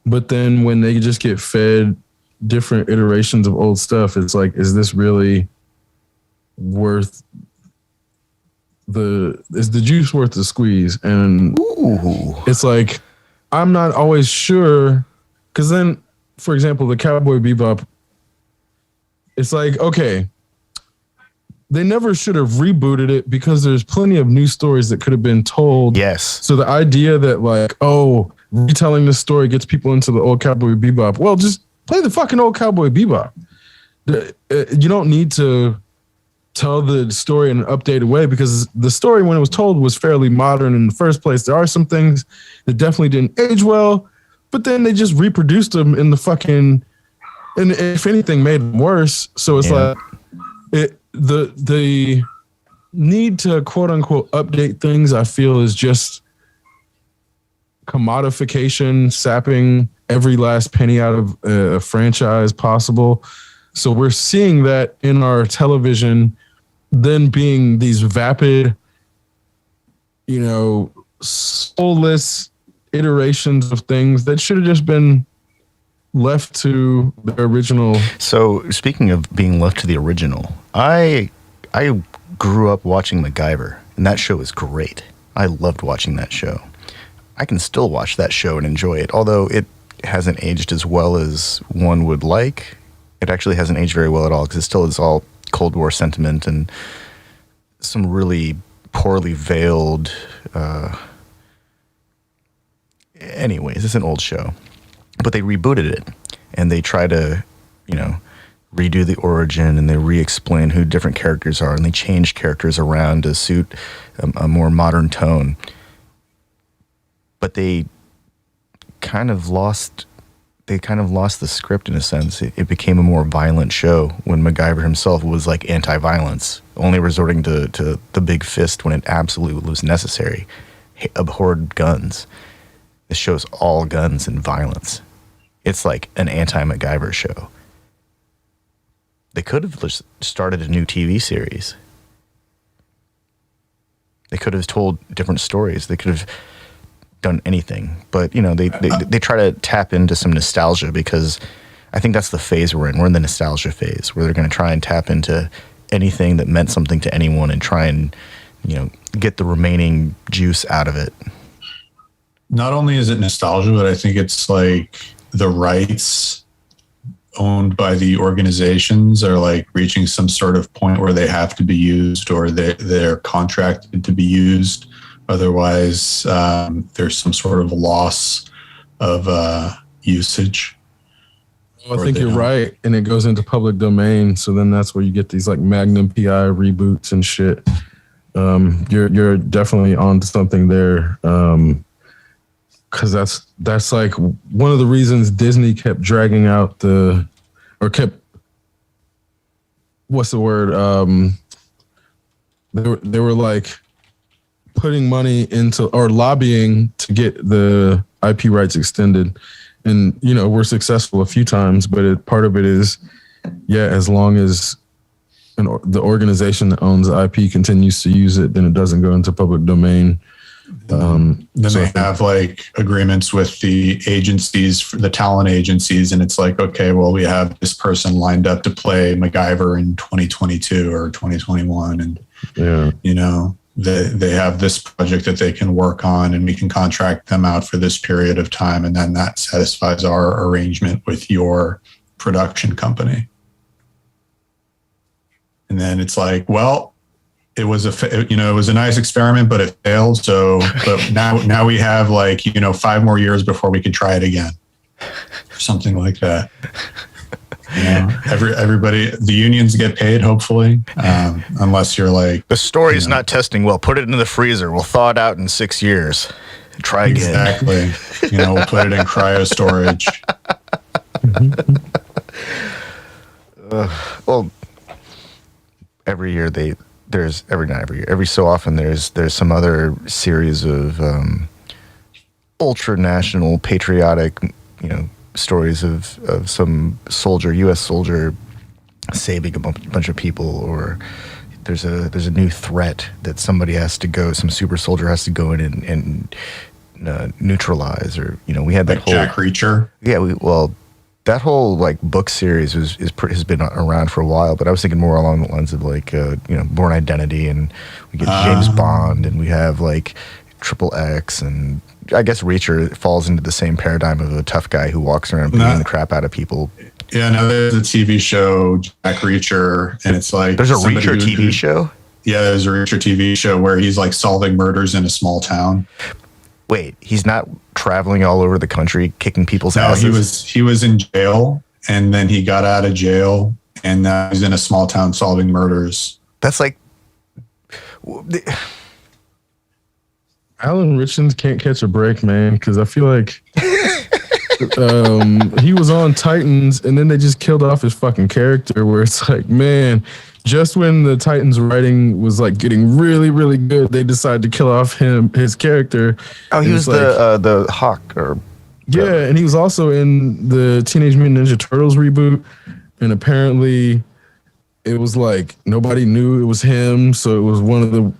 but then when they just get fed different iterations of old stuff, it's is this really worth is the juice worth the squeeze? And it's I'm not always sure, because then, for example, the Cowboy Bebop, it's okay, they never should have rebooted it because there's plenty of new stories that could have been told. Yes. So the idea that retelling this story gets people into the old Cowboy Bebop, well, just play the fucking old Cowboy Bebop. You don't need to tell the story in an updated way, because the story when it was told was fairly modern in the first place. There are some things that definitely didn't age well, but then they just reproduced them in the fucking, and if anything made them worse. So it's like the need to quote unquote update things, I feel, is just commodification, sapping every last penny out of a franchise possible. So we're seeing that in our television, then being these vapid, soulless iterations of things that should have just been left to the original. So speaking of being left to the original, I grew up watching MacGyver, and that show is great. I loved watching that show. I can still watch that show and enjoy it, although it hasn't aged as well as one would like. It actually hasn't aged very well at all, because it still is all Cold War sentiment and some really poorly veiled. Anyways, it's an old show, but they rebooted it and they try to, redo the origin, and they re-explain who different characters are, and they change characters around to suit a more modern tone. But they kind of lost the script in a sense. It became a more violent show when MacGyver himself was like anti-violence, only resorting to the big fist when it absolutely was necessary. He abhorred guns. This show's all guns and violence. It's like an anti-MacGyver show. They could have just started a new TV series. They could have told different stories. They could have done anything, but they try to tap into some nostalgia, because I think that's the phase we're in. We're in the nostalgia phase where they're going to try and tap into anything that meant something to anyone and try and get the remaining juice out of it. Not only is it nostalgia, but I think it's like the rights owned by the organizations are like reaching some sort of point where they have to be used, or they're contracted to be used. Otherwise, there's some sort of loss of usage. Well, I think you're right, and it goes into public domain. So then that's where you get these like Magnum PI reboots and shit. You're definitely onto something there, because that's like one of the reasons Disney kept dragging out what's the word? They were like putting money into, or lobbying to get the IP rights extended. And, we're successful a few times, but part of it is, as long as the organization that owns the IP continues to use it, then it doesn't go into public domain. Then they have like agreements with the agencies, the talent agencies, and it's like, okay, well, we have this person lined up to play MacGyver in 2022 or 2021, and they have this project that they can work on, and we can contract them out for this period of time, and then that satisfies our arrangement with your production company. And then it's like, well, it was a nice experiment, but it failed. So, but now we have like 5 more years before we can try it again, or something like that. Everybody, the unions get paid, hopefully, unless you're like, the story's not testing well. Put it in the freezer. We'll thaw it out in 6 years. Try again. Exactly. We'll put it in cryo storage. Well, every year every so often there's some other series of ultra national patriotic stories of some U.S. soldier saving a bunch of people, or there's a new threat that some super soldier has to go in and neutralize, or we had that like whole Jack Reacher. That whole like book series has been around for a while, but I was thinking more along the lines of like Bourne Identity, and we get James Bond, and we have like Triple X, and I guess Reacher falls into the same paradigm of a tough guy who walks around beating the crap out of people. Yeah, no, there's a TV show, Jack Reacher, and it's like there's a Reacher TV show. Yeah, there's a Reacher TV show where he's like solving murders in a small town. Wait, he's not traveling all over the country kicking people's asses? He was in jail, and then he got out of jail, and now he's in a small town solving murders. That's like Alan Richards can't catch a break, man, because I feel like he was on Titans and then they just killed off his fucking character, where it's like, man, just when the Titans writing was like getting really, really good, they decided to kill off his character. oh, he was like, the Hawk or yeah, and he was also in the Teenage Mutant Ninja Turtles reboot, and apparently it was like nobody knew it was him, so it was one of the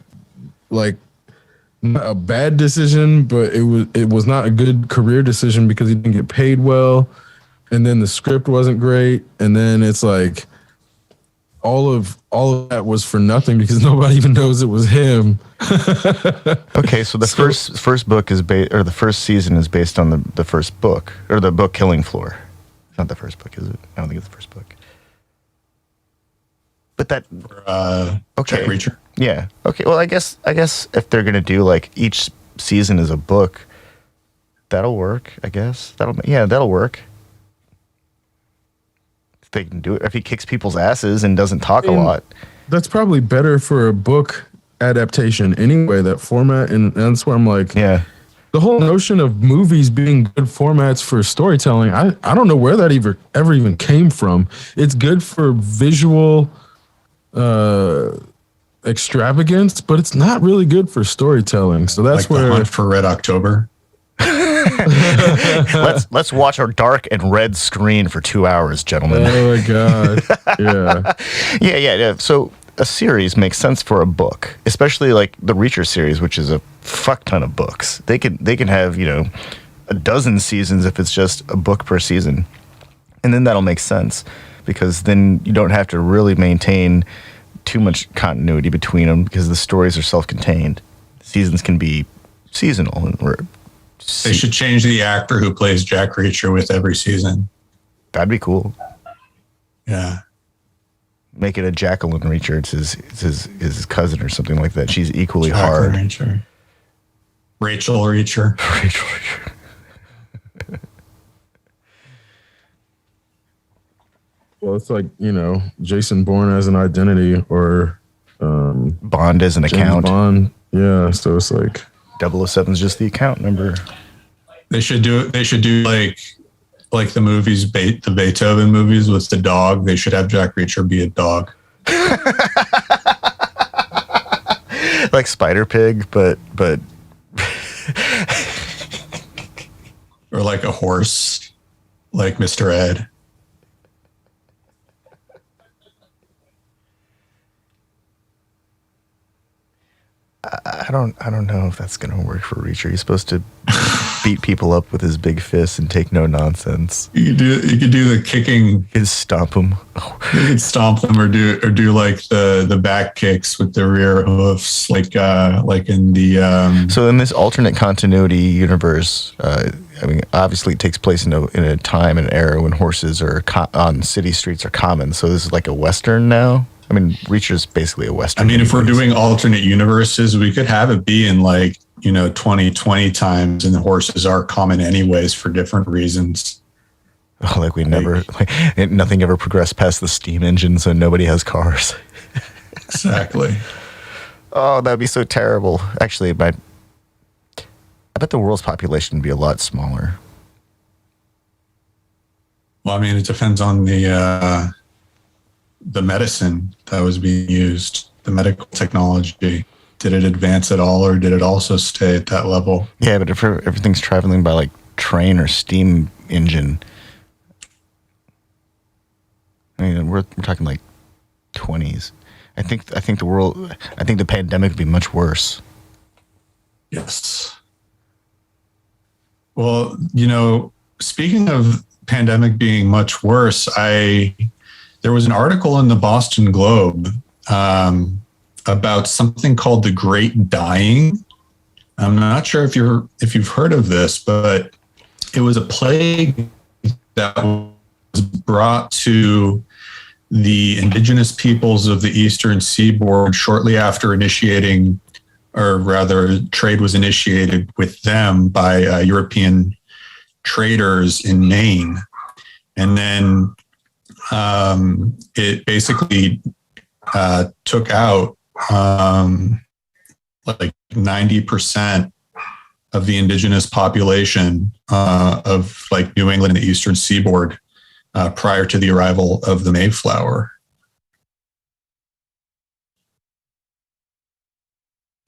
like not a bad decision, but it was not a good career decision because he didn't get paid well, and then the script wasn't great, and then it's like all of that was for nothing because nobody even knows it was him. Okay, so the first book is or the first season is based on the first book, or the book Killing Floor. It's not the first book, is it? I don't think it's the first book. But that okay. Jack Reacher. Yeah. Okay. Well, I guess if they're gonna do like each season is a book, that'll work. I guess that'll work. If they can do it, if he kicks people's asses and doesn't talk a lot, that's probably better for a book adaptation anyway. That format, and that's where I'm like, yeah. The whole notion of movies being good formats for storytelling, I don't know where that ever even came from. It's good for visual extravagance, but it's not really good for storytelling. So that's like where the Hunt for Red October. let's watch our dark and red screen for 2 hours, gentlemen. Oh my god. Yeah. yeah. So a series makes sense for a book, especially like the Reacher series, which is a fuck ton of books. They can have, a dozen seasons if it's just a book per season. And then that'll make sense because then you don't have to really maintain too much continuity between them because the stories are self-contained. Seasons can be seasonal. They should change the actor who plays Jack Reacher with every season. That'd be cool. Yeah. Make it a Jacqueline Reacher. It's his cousin or something like that. She's equally Jacqueline hard. Reacher. Rachel Reacher. Rachel Reacher. Well, it's like, Jason Bourne as an identity or Bond as an James account. Bond. Yeah, so it's like 007 is just the account number. They should do like the movies, the Beethoven movies with the dog. They should have Jack Reacher be a dog. Like Spider Pig, but or like a horse, like Mr. Ed. I don't know if that's gonna work for Reacher. He's supposed to beat people up with his big fists and take no nonsense. You could do the kicking. You could stomp him. You could stomp them or do like the back kicks with the rear hoofs, like in the. So in this alternate continuity universe, obviously it takes place in a time and era when horses are on city streets are common. So this is like a Western now. I mean, Reacher's basically a Western. If we're doing alternate universes, we could have it be in 2020 times, and the horses are common anyways for different reasons. Oh, nothing ever progressed past the steam engine, so nobody has cars. Exactly. Oh, that'd be so terrible. Actually, I bet the world's population would be a lot smaller. Well, it depends on the medicine that was being used, the medical technology. Did it advance at all, or did it also stay at that level? Yeah, but if everything's traveling by like train or steam engine, we're talking like 20s. I think the pandemic would be much worse. Yes. Well, speaking of pandemic being much worse, there was an article in the Boston Globe about something called the Great Dying. I'm not sure if you've heard of this, but it was a plague that was brought to the indigenous peoples of the Eastern Seaboard shortly after initiating, or rather, trade was initiated with them by European traders in Maine, and then it basically took out like 90% of the indigenous population of like New England and the Eastern Seaboard prior to the arrival of the Mayflower.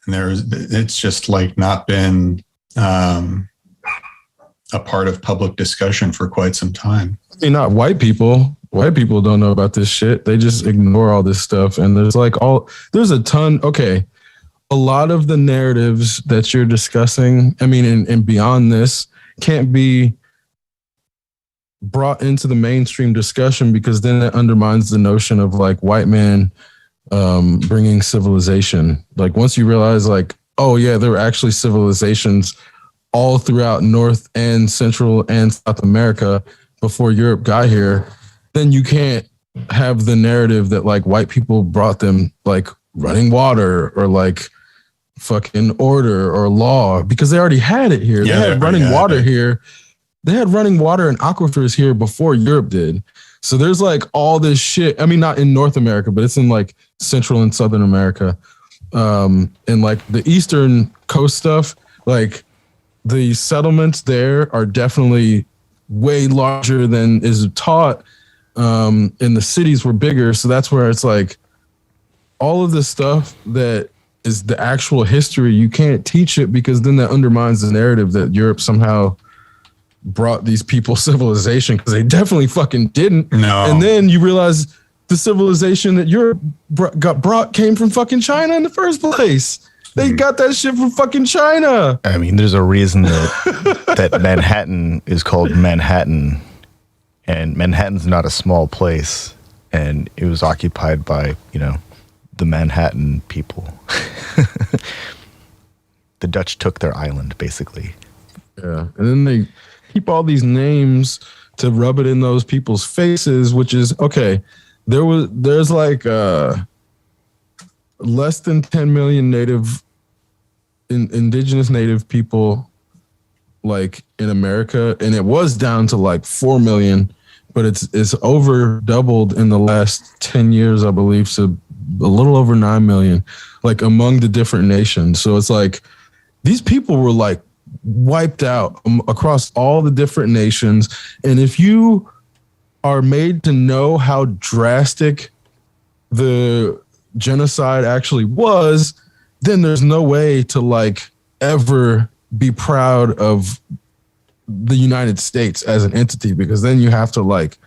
And it's just like not been a part of public discussion for quite some time. I mean, not white people. White people don't know about this shit. They just ignore all this stuff. And there's a ton. Okay. A lot of the narratives that you're discussing, I mean, and beyond this, can't be brought into the mainstream discussion because then it undermines the notion of like white man bringing civilization. Like once you realize like, oh yeah, there were actually civilizations all throughout North and Central and South America before Europe got here, then you can't have the narrative that like white people brought them like running water or like fucking order or law because they already had it here. Yeah, they had running water here. They had running water and aquifers here before Europe did. So there's like all this shit. I mean, not in North America, but it's in like Central and Southern America. And like the Eastern coast stuff, like the settlements there are definitely way larger than is taught. And the cities were bigger. So that's where it's like all of the stuff that is the actual history, you can't teach it because then that undermines the narrative that Europe somehow brought these people civilization because they definitely fucking didn't. No. And then you realize the civilization that Europe got brought came from fucking China in the first place. They got that shit from fucking China. I mean, there's a reason that that Manhattan is called Manhattan, and Manhattan's not a small place, and it was occupied by, you know, the Manhattan people. The Dutch took their island, basically. Yeah, and then they keep all these names to rub it in those people's faces, which is okay. There's like less than 10 million indigenous native people like in America, and it was down to like 4 million, but it's over doubled in the last 10 years, I believe, so a little over 9 million, like among the different nations. So it's like these people were like wiped out across all the different nations. And if you are made to know how drastic the genocide actually was, then there's no way to like ever be proud of the United States as an entity, because then you have to like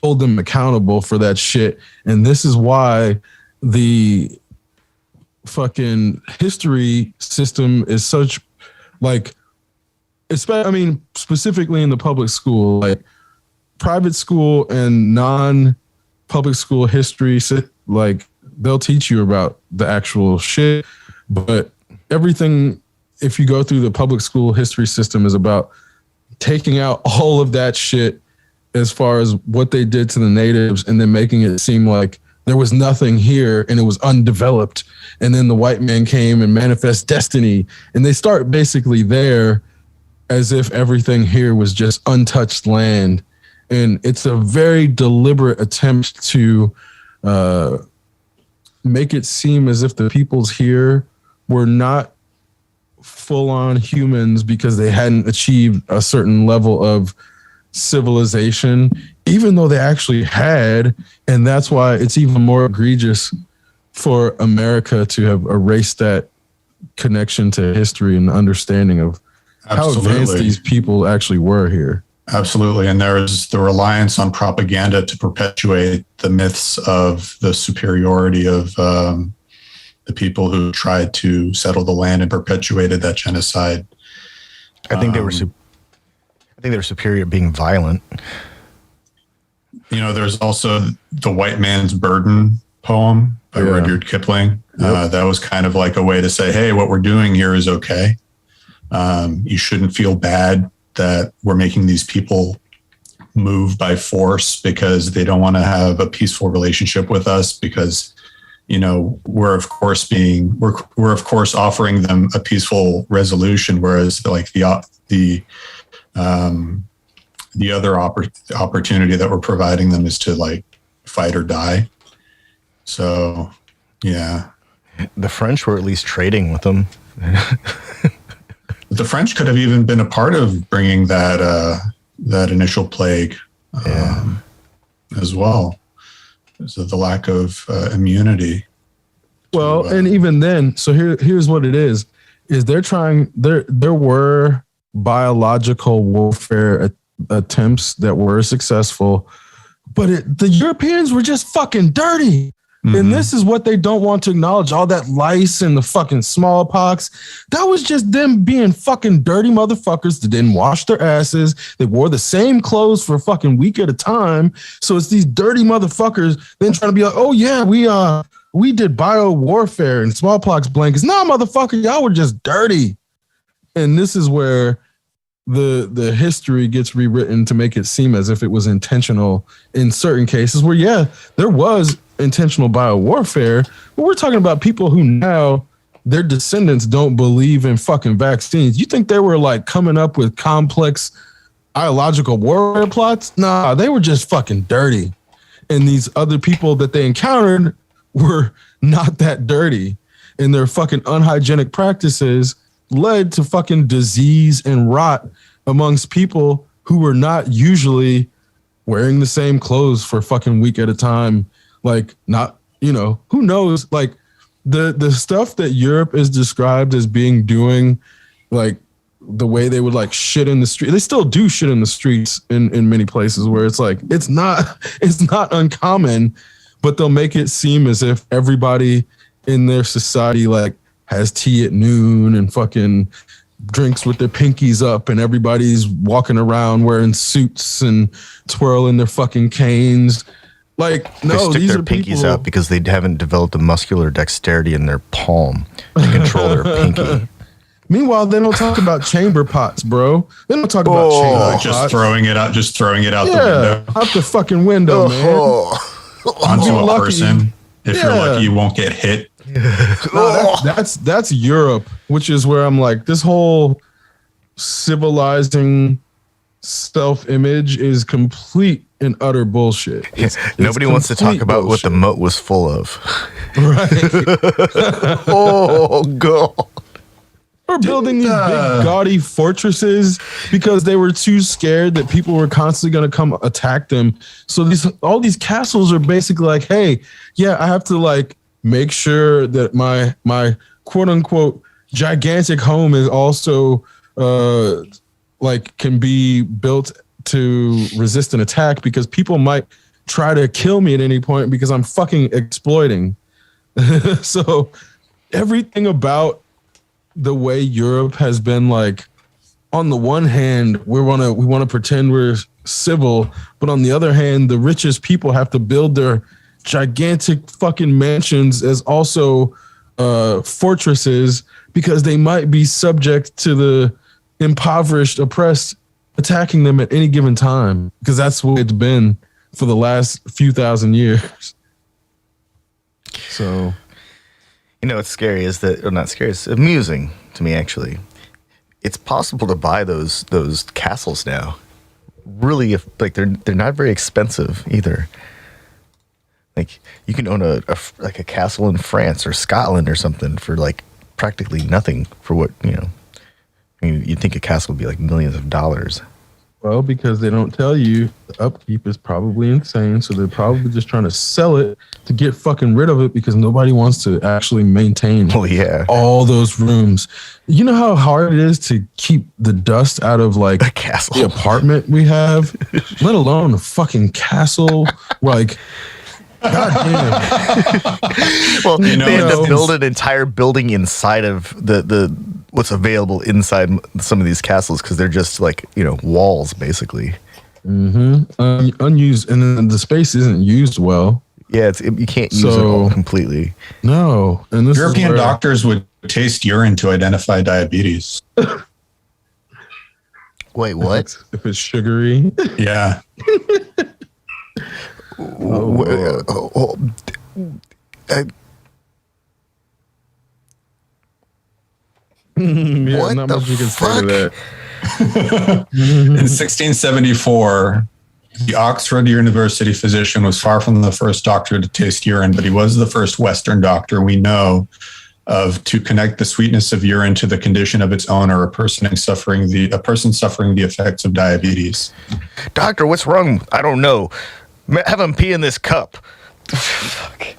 hold them accountable for that shit. And this is why the fucking history system is such like, I mean, specifically in the public school, like private school and non-public school history, like they'll teach you about the actual shit, but everything, if you go through the public school history system, is about taking out all of that shit as far as what they did to the natives and then making it seem like there was nothing here and it was undeveloped. And then the white man came and manifest destiny, and they start basically there as if everything here was just untouched land. And it's a very deliberate attempt to make it seem as if the peoples here were not full-on humans because they hadn't achieved a certain level of civilization, even though they actually had. And that's why it's even more egregious for America to have erased that connection to history and understanding of how advanced these people actually were here. Absolutely. And there's the reliance on propaganda to perpetuate the myths of the superiority of the people who tried to settle the land and perpetuated that genocide. I think they were superior at being violent. You know, there's also the White Man's Burden poem by Rudyard Kipling. Yep. That was kind of like a way to say, hey, what we're doing here is okay. You shouldn't feel bad that we're making these people move by force because they don't want to have a peaceful relationship with us, because, you know, we're of course offering them a peaceful resolution, whereas like the other opportunity that we're providing them is to like fight or die. So, yeah. The French were at least trading with them. The French could have even been a part of bringing that initial plague as well, because of the lack of immunity. Well, and even then, so here's what it is there were biological warfare attempts that were successful, but the Europeans were just fucking dirty. Mm-hmm. And this is what they don't want to acknowledge. All that lice and the fucking smallpox. That was just them being fucking dirty motherfuckers that didn't wash their asses. They wore the same clothes for a fucking week at a time. So it's these dirty motherfuckers then trying to be like, oh yeah, we did bio warfare and smallpox blankets. No, motherfucker, y'all were just dirty. And this is where the history gets rewritten to make it seem as if it was intentional in certain cases where, yeah, there was intentional bio warfare, but we're talking about people who now their descendants don't believe in fucking vaccines. You think they were like coming up with complex ideological warfare plots? Nah, they were just fucking dirty. And these other people that they encountered were not that dirty. And their fucking unhygienic practices led to fucking disease and rot amongst people who were not usually wearing the same clothes for a fucking week at a time. Like, not, who knows? Like, the stuff that Europe is described as doing, like, the way they would, like, shit in the street. They still do shit in the streets in many places where it's like, it's not uncommon, but they'll make it seem as if everybody in their society, like, has tea at noon and fucking drinks with their pinkies up, and everybody's walking around wearing suits and twirling their fucking canes. Like, no, they stick these their are pinkies people out because they haven't developed the muscular dexterity in their palm to control their pinky. Meanwhile, they don't talk about chamber pots, bro. They don't talk about chamber pots. Just throwing it out the window. Out the fucking window, man. Onto a person. If you're lucky, you won't get hit. No, that's Europe, which is where I'm like, this whole civilizing self-image is complete and utter bullshit. Nobody wants to talk about what the moat was full of. Right. Oh, God. We're building these big gaudy fortresses because they were too scared that people were constantly going to come attack them. So all these castles are basically like, hey, yeah, I have to like make sure that my quote unquote gigantic home is also like can be built to resist an attack because people might try to kill me at any point because I'm fucking exploiting. So everything about the way Europe has been like, on the one hand, we want to pretend we're civil, but on the other hand, the richest people have to build their gigantic fucking mansions as also fortresses because they might be subject to the impoverished, oppressed attacking them at any given time, because that's what it's been for the last few thousand years. So, what's scary is that, or not scary, it's amusing to me actually. It's possible to buy those castles now. Really, like they're not very expensive either. Like you can own a castle in France or Scotland or something for like practically nothing for what, I mean, you'd think a castle would be like millions of dollars. Well, because they don't tell you the upkeep is probably insane, so they're probably just trying to sell it to get fucking rid of it because nobody wants to actually maintain all those rooms. You know how hard it is to keep the dust out of like a castle, the apartment we have, let alone a fucking castle. Like, goddamn. Well, they had to build an entire building inside of the what's available inside some of these castles because they're just like walls basically. Unused, and then the space isn't used well. Yeah, you can't use it all completely. No, and this European doctors would taste urine to identify diabetes. Wait, what? If it's sugary? Yeah. Yeah, what not the much you can fuck? say to that. In 1674, The Oxford University physician was far from the first doctor to taste urine, but he was the first Western doctor we know of to connect the sweetness of urine to the condition of its owner, a person suffering the effects of diabetes. Doctor, what's wrong? I don't know. Have him pee in this cup. Fuck.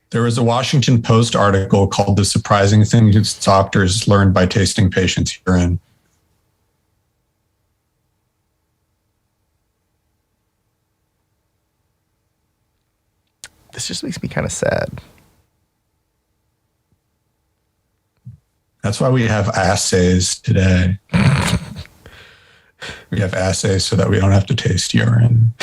There was a Washington Post article called "The Surprising Things Doctors Learned by Tasting Patients' Urine." This just makes me kind of sad. That's why we have assays today. We have assays so that we don't have to taste urine.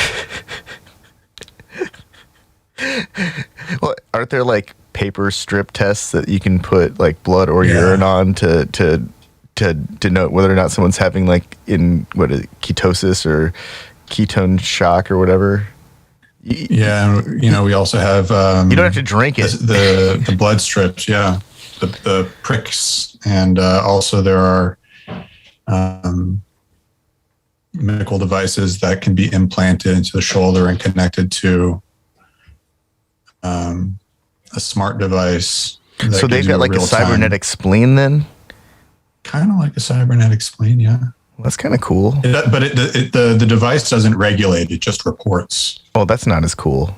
Well, aren't there like paper strip tests that you can put like blood or urine on to denote whether or not someone's having like ketosis or ketone shock or whatever? Yeah, we also have. You don't have to drink it. The blood strips, yeah, the pricks, and also there are medical devices that can be implanted into the shoulder and connected to a smart device. So they've got like a cybernetic spleen, then. Kind of like a cybernetic spleen, yeah. Well, that's kind of cool. But the device doesn't regulate; it just reports. Oh, that's not as cool.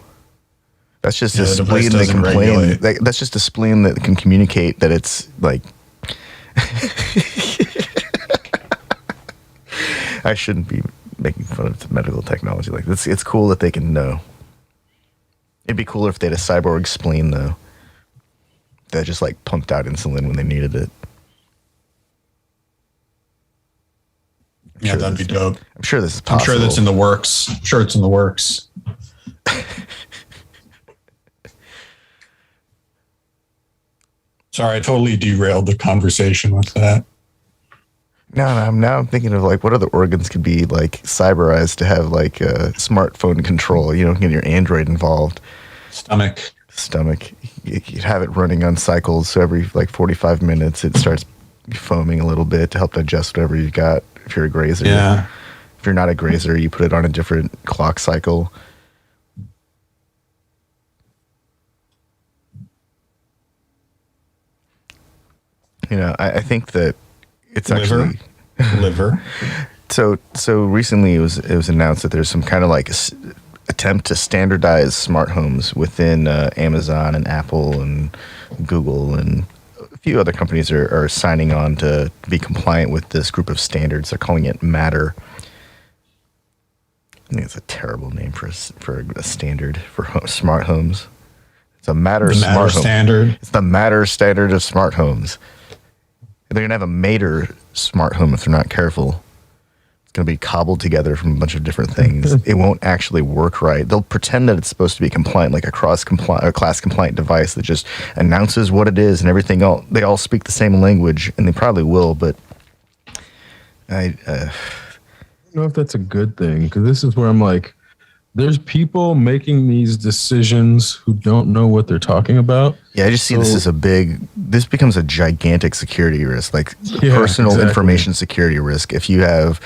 That's just a spleen that can complain. That's just a spleen that can communicate that it's like. I shouldn't be making fun of medical technology like this. It's cool that they can know. It'd be cooler if they had a cyborg spleen, though, that just like pumped out insulin when they needed it. Yeah, that'd be dope. I'm sure this is possible. I'm sure that's in the works. I'm sure it's in the works. Sorry, I totally derailed the conversation with that. No, I'm thinking of like what other organs could be like cyberized to have like a smartphone control. You don't get your Android involved. Stomach. You'd have it running on cycles, so every like 45 minutes it starts foaming a little bit to help digest whatever you got. If you're a grazer, yeah. If you're not a grazer, you put it on a different clock cycle. I think that it's actually liver. So recently it was announced that there's some kind of like attempt to standardize smart homes within Amazon and Apple and Google and a few other companies are signing on to be compliant with this group of standards. They're calling it Matter. I think it's a terrible name for a standard for smart homes. It's a Matter smart home standard. It's the Matter standard of smart homes. They're gonna have a Mater smart home if they're not careful. It's gonna be cobbled together from a bunch of different things. It won't actually work right. They'll pretend that it's supposed to be compliant, like a class compliant device that just announces what it is and everything else. They all speak the same language, and they probably will. But I don't know if that's a good thing, because this is where I'm like, there's people making these decisions who don't know what they're talking about. Yeah, I just see this becomes a gigantic security risk, like personal information security risk. If you have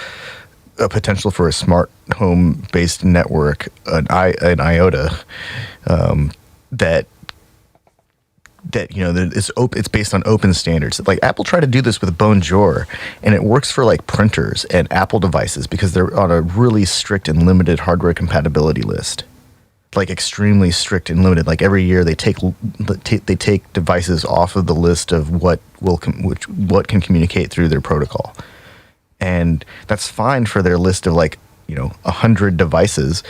a potential for a smart home based network, an IOTA, that it's based on open standards. Like Apple tried to do this with Bonjour, and it works for like printers and Apple devices because they're on a really strict and limited hardware compatibility list. Like extremely strict and limited. Like every year they take devices off of the list of what can communicate through their protocol, and that's fine for their list of 100 devices.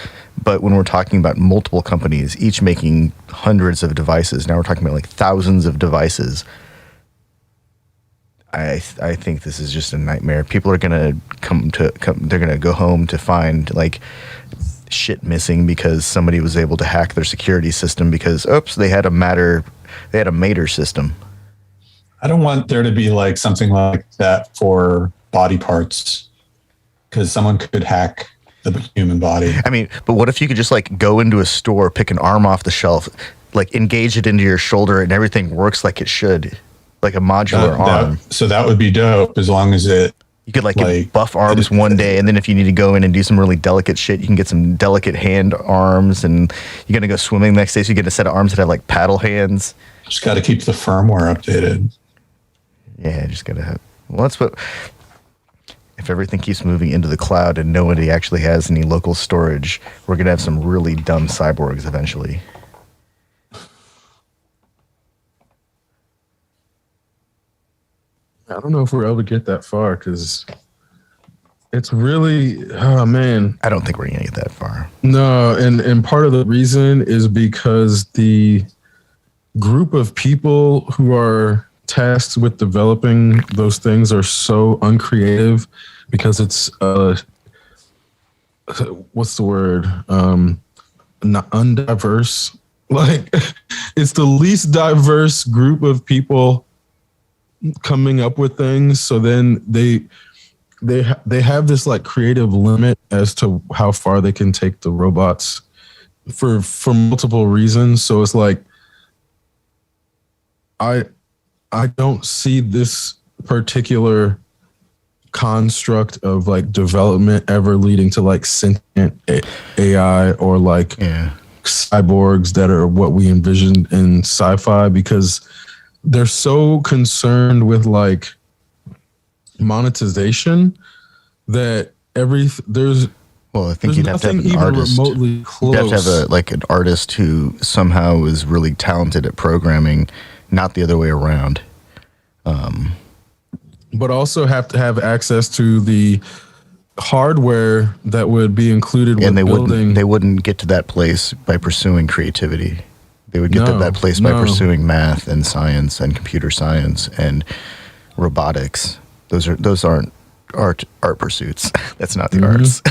But when we're talking about multiple companies, each making hundreds of devices, now we're talking about like thousands of devices. I think this is just a nightmare. People are gonna they're gonna go home to find like shit missing because somebody was able to hack their security system because they had a Mater system. I don't want there to be like something like that for body parts, because someone could hack the human body. I mean, but what if you could just like go into a store, pick an arm off the shelf, like engage it into your shoulder, and everything works like it should, like a modular arm. So that would be dope, as long as it You could like get buff arms one day, and then if you need to go in and do some really delicate shit, you can get some delicate hand arms, and you're gonna go swimming the next day, so you get a set of arms that have like paddle hands. Just got to keep the firmware updated. Yeah, just gotta have. Well, that's what. If everything keeps moving into the cloud and nobody actually has any local storage, we're gonna have some really dumb cyborgs eventually. I don't know if we're able to get that far because it's really, oh man. I don't think we're gonna get that far. No, and part of the reason is because the group of people who are tasked with developing those things are so uncreative because it's what's the word? Not undiverse. Like it's the least diverse group of people coming up with things, so then they have this like creative limit as to how far they can take the robots for multiple reasons. So it's like I don't see this particular construct of like development ever leading to like sentient AI or like cyborgs that are what we envisioned in sci-fi, because they're so concerned with like monetization that there's well, I think you'd have to have an even artist. Remotely close. You'd have to have like an artist who somehow is really talented at programming, not the other way around. But also have to have access to the hardware that would be included with building. They wouldn't get to that place by pursuing creativity. They would get to that place by pursuing math and science and computer science and robotics. Those aren't art pursuits. That's not the arts.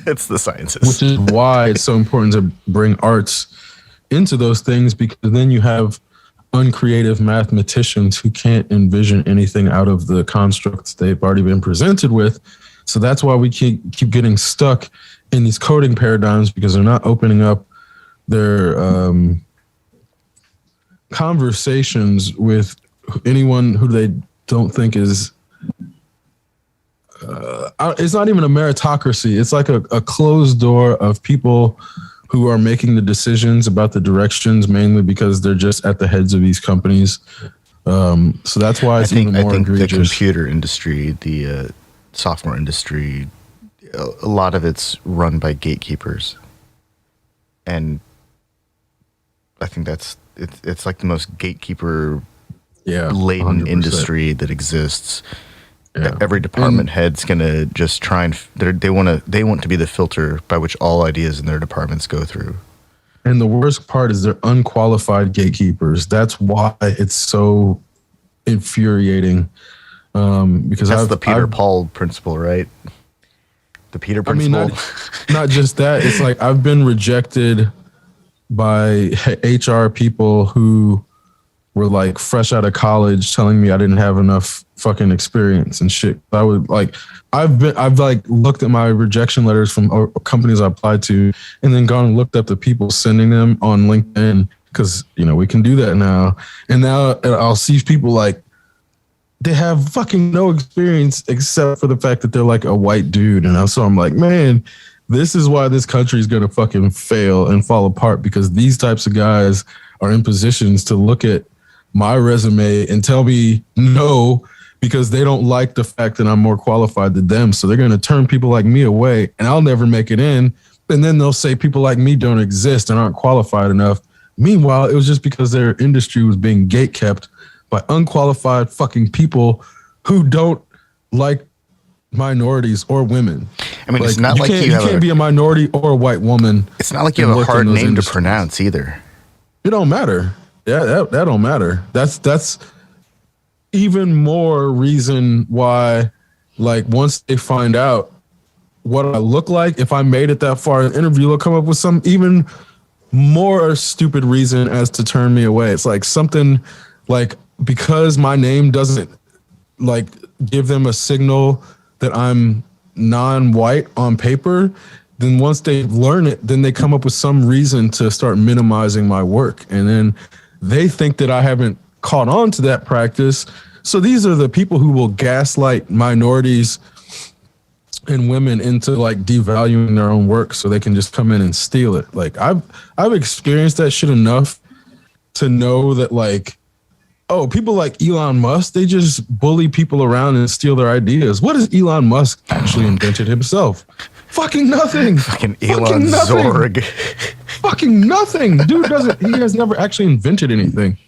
It's the sciences. Which is why it's so important to bring arts into those things, because then you have uncreative mathematicians who can't envision anything out of the constructs they've already been presented with. So that's why we keep getting stuck in these coding paradigms, because they're not opening up their conversations with anyone who they don't think is it's not even a meritocracy. It's like a closed door of people who are making the decisions about the directions, mainly because they're just at the heads of these companies. So that's why it's even more egregious. The computer industry, the software industry, a lot of it's run by gatekeepers. And I think it's like the most gatekeeper laden 100%. Industry that exists. Yeah. Every department head's gonna just try and they want to be the filter by which all ideas in their departments go through. And the worst part is they're unqualified gatekeepers. That's why it's so infuriating. Because that's the Peter Paul principle, right? The Peter principle. I mean, not just that. It's like I've been rejected by HR people who were like fresh out of college telling me I didn't have enough fucking experience and shit. I would like, I've like looked at my rejection letters from companies I applied to, and then gone and looked up the people sending them on LinkedIn, because, you know, we can do that now. And now I'll see people like, they have fucking no experience except for the fact that they're like a white dude. And so I'm like, man, this is why this country is going to fucking fail and fall apart, because these types of guys are in positions to look at my resume and tell me no, because they don't like the fact that I'm more qualified than them. So they're going to turn people like me away, and I'll never make it in. And then they'll say people like me don't exist and aren't qualified enough. Meanwhile, it was just because their industry was being gatekept by unqualified fucking people who don't like minorities or women. I mean, like, it's not like you can't be a minority or a white woman. It's not like you have a hard name to pronounce either. It don't matter. Yeah, that don't matter. That's even more reason why, like, once they find out what I look like, if I made it that far in the interview, they'll come up with some even more stupid reason as to turn me away. It's like something like, because my name doesn't like give them a signal that I'm non-white on paper, then once they learn it, then they come up with some reason to start minimizing my work. And then they think that I haven't caught on to that practice. So these are the people who will gaslight minorities and women into like devaluing their own work so they can just come in and steal it. Like I've experienced that shit enough to know that like, oh, people like Elon Musk, they just bully people around and steal their ideas. What has Elon Musk actually invented himself? Fucking nothing. Fucking Elon Zorg. Fucking nothing. Dude he has never actually invented anything.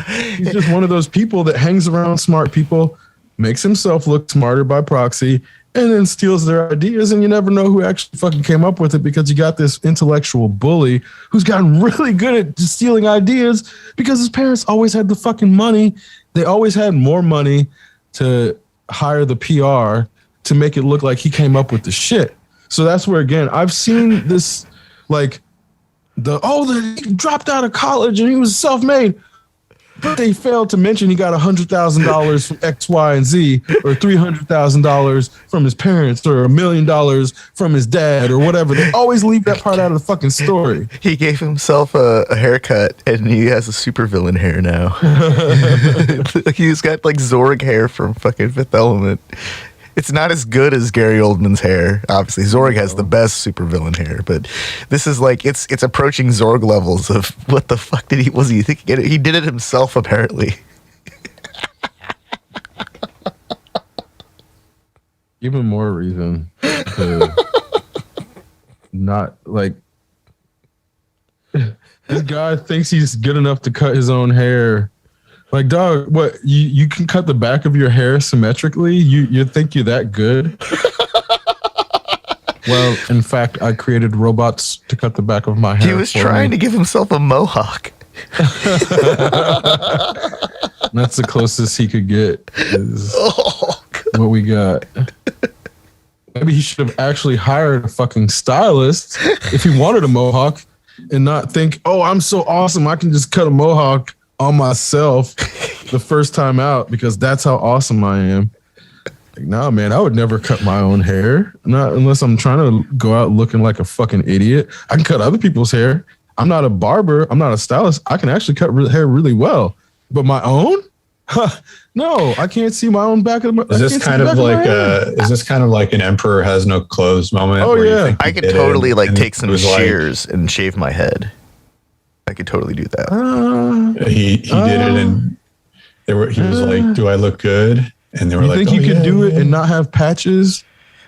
He's just one of those people that hangs around smart people, makes himself look smarter by proxy, and then steals their ideas, and you never know who actually fucking came up with it because you got this intellectual bully who's gotten really good at just stealing ideas because his parents always had the fucking money. They always had more money to hire the PR to make it look like he came up with the shit. So that's where, again, I've seen this, like, he dropped out of college and he was self-made. But they failed to mention he got $100,000 from X, Y, and Z, or $300,000 from his parents, or $1 million from his dad, or whatever. They always leave that part out of the fucking story. He gave himself a haircut, and he has a supervillain hair now. He's got like Zorg hair from fucking Fifth Element. It's not as good as Gary Oldman's hair. Obviously, Zorg has the best supervillain hair, but this is like it's approaching Zorg levels of what the fuck was he thinking? He did it himself, apparently. Even more reason to not like this guy thinks he's good enough to cut his own hair. Like, dog, what, you can cut the back of your hair symmetrically? You think you're that good? Well, in fact, I created robots to cut the back of my hair. He was trying to give himself a mohawk. That's the closest he could get is what we got. Maybe he should have actually hired a fucking stylist if he wanted a mohawk and not think, oh, I'm so awesome, I can just cut a mohawk on myself the first time out because that's how awesome I am. Like, nah, man, I would never cut my own hair. Not unless I'm trying to go out looking like a fucking idiot. I can cut other people's hair. I'm not a barber. I'm not a stylist. I can actually cut hair really well. But my own? No, I can't see my own back of my. Is this kind of like an emperor has no clothes moment? Oh yeah, I could totally like take some shears and shave my head. I could totally do that. He did it, and he was like, "Do I look good?" And they were like, "You think you could do it and not have patches?"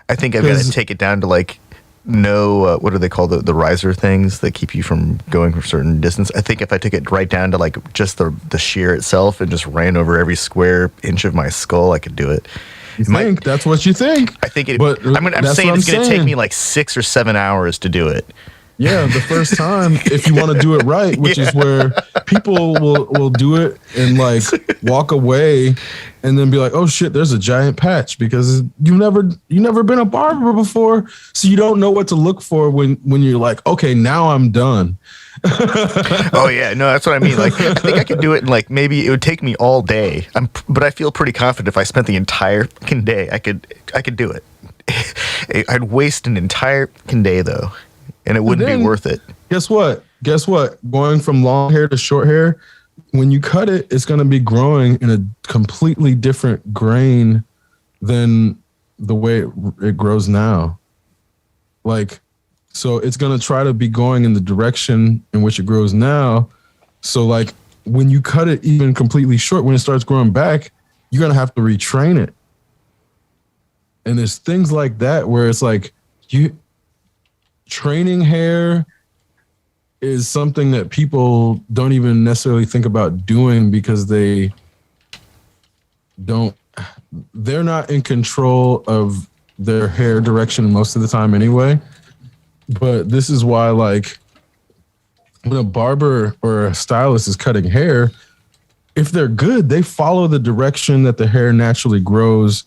I think I've got to take it down to like no, what are they called? The riser things that keep you from going for a certain distance. I think if I took it right down to like just the shear itself and just ran over every square inch of my skull, I could do it. That's what you think. I think it. I'm saying it's going to take me like 6 or 7 hours to do it. Yeah, the first time, if you want to do it right, which is where people will do it and like walk away and then be like, oh shit, there's a giant patch because you've never been a barber before. So you don't know what to look for when you're like, okay, now I'm done. Oh yeah, no, that's what I mean. Like, I think I could do it in like, maybe it would take me all day. But I feel pretty confident if I spent the entire fucking day, I could do it. I'd waste an entire fucking day though. And it wouldn't be worth it. Guess what? Going from long hair to short hair, when you cut it, it's going to be growing in a completely different grain than the way it grows now. Like, so it's going to try to be going in the direction in which it grows now. So like when you cut it even completely short, when it starts growing back, you're going to have to retrain it. And there's things like that where it's like training hair is something that people don't even necessarily think about doing because they're not in control of their hair direction most of the time anyway. But this is why, like, when a barber or a stylist is cutting hair, if they're good, they follow the direction that the hair naturally grows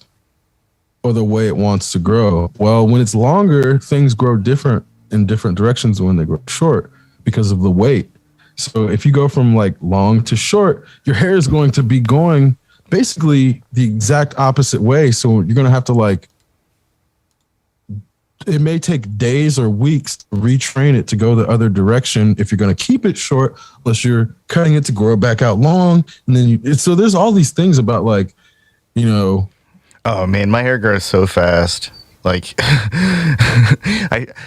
or the way it wants to grow. Well, when it's longer, things grow different in different directions when they grow short because of the weight. So if you go from like long to short, your hair is going to be going basically the exact opposite way. So you're going to have to like it may take days or weeks to retrain it to go the other direction if you're going to keep it short, unless you're cutting it to grow back out long. And then so there's all these things about like, you know. Oh man, my hair grows so fast. Like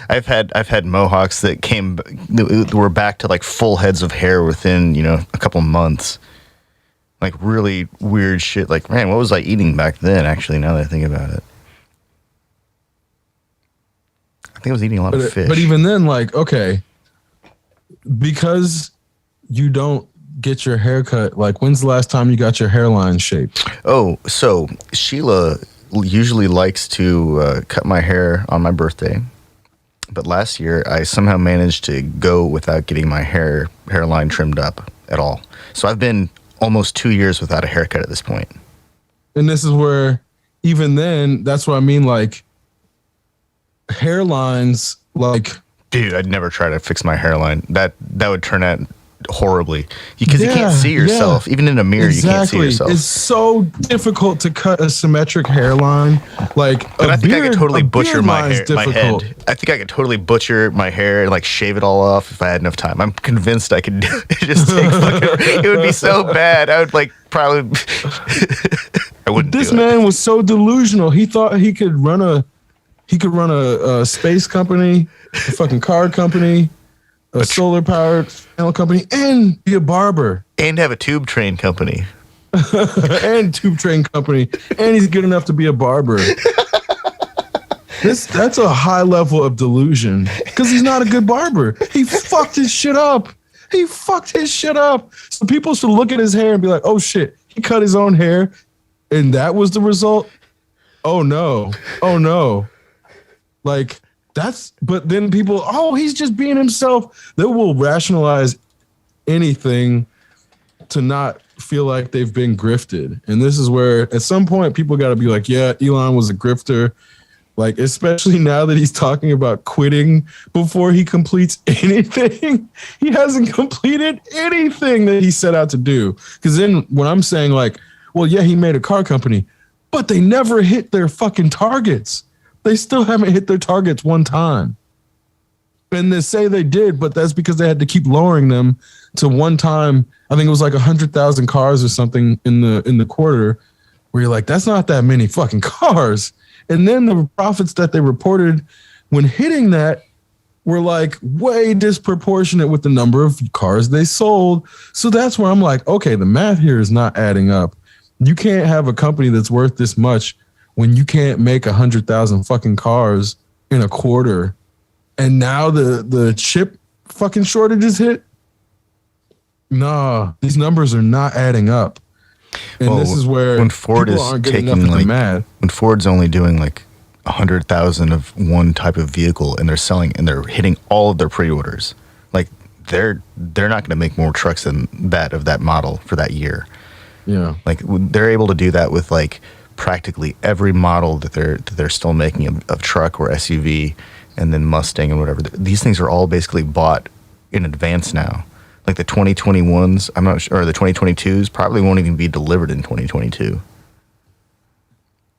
I've had mohawks that were back to like full heads of hair within, you know, a couple months. Like really weird shit. Like, man, what was I eating back then? Actually, now that I think about it, I think I was eating a lot of fish. But even then, like, okay, because you don't get your hair cut, like, when's the last time you got your hairline shaped? Oh, so Sheila usually likes to cut my hair on my birthday, but last year I somehow managed to go without getting my hairline trimmed up at all. So I've been almost 2 years without a haircut at this point. And this is where, even then, that's what I mean, like, hairlines, like... Dude, I'd never try to fix my hairline. That would turn out horribly. Because you can't see yourself. Even in a mirror, you can't see yourself. It's so difficult to cut a symmetric hairline. Like, but I think I could totally butcher my head. I think I could totally butcher my hair and like shave it all off if I had enough time. I'm convinced I could do it. Just take it would be so bad. I would like probably I wouldn't. This man was so delusional. He thought he could run a space company, a fucking car company, a solar powered panel company, and be a barber. And have a tube train company. And tube train company. And he's good enough to be a barber. That's a high level of delusion. Because he's not a good barber. He fucked his shit up. So people should look at his hair and be like, oh shit, he cut his own hair and that was the result? Oh no. Like, but then people, he's just being himself. They will rationalize anything to not feel like they've been grifted. And this is where at some point people got to be like, yeah, Elon was a grifter. Like, especially now that he's talking about quitting before he completes anything. He hasn't completed anything that he set out to do. Because then when I'm saying like, well, yeah, he made a car company, but they never hit their fucking targets. They still haven't hit their targets one time. And they say they did, but that's because they had to keep lowering them to one time. I think it was like 100,000 cars or something in the quarter, where you're like, that's not that many fucking cars. And then the profits that they reported when hitting that were like way disproportionate with the number of cars they sold. So that's where I'm like, okay, the math here is not adding up. You can't have a company that's worth this much when you can't make 100,000 fucking cars in a quarter. And now the chip fucking shortages hit. Nah, these numbers are not adding up. And this is where when Ford is taking like when Ford's only doing like 100,000 of one type of vehicle and they're selling and they're hitting all of their pre-orders, like they're not going to make more trucks than that of that model for that year. Yeah, like they're able to do that with like practically every model that they're still making of truck or SUV, and then Mustang and whatever. These things are all basically bought in advance now. Like the 2021s, I'm not sure, or the 2022s probably won't even be delivered in 2022.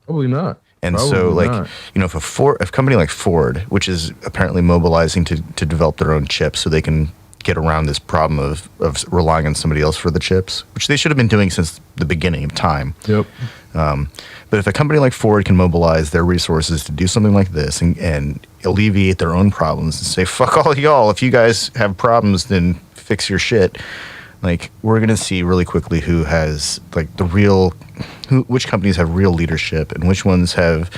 Probably not. And probably so, like, not. You know, if a company like Ford, which is apparently mobilizing to develop their own chips so they can get around this problem of relying on somebody else for the chips, which they should have been doing since the beginning of time. Yep. But if a company like Ford can mobilize their resources to do something like this and alleviate their own problems and say, fuck all y'all, if you guys have problems, then fix your shit. Like, we're going to see really quickly who has like which companies have real leadership and which ones have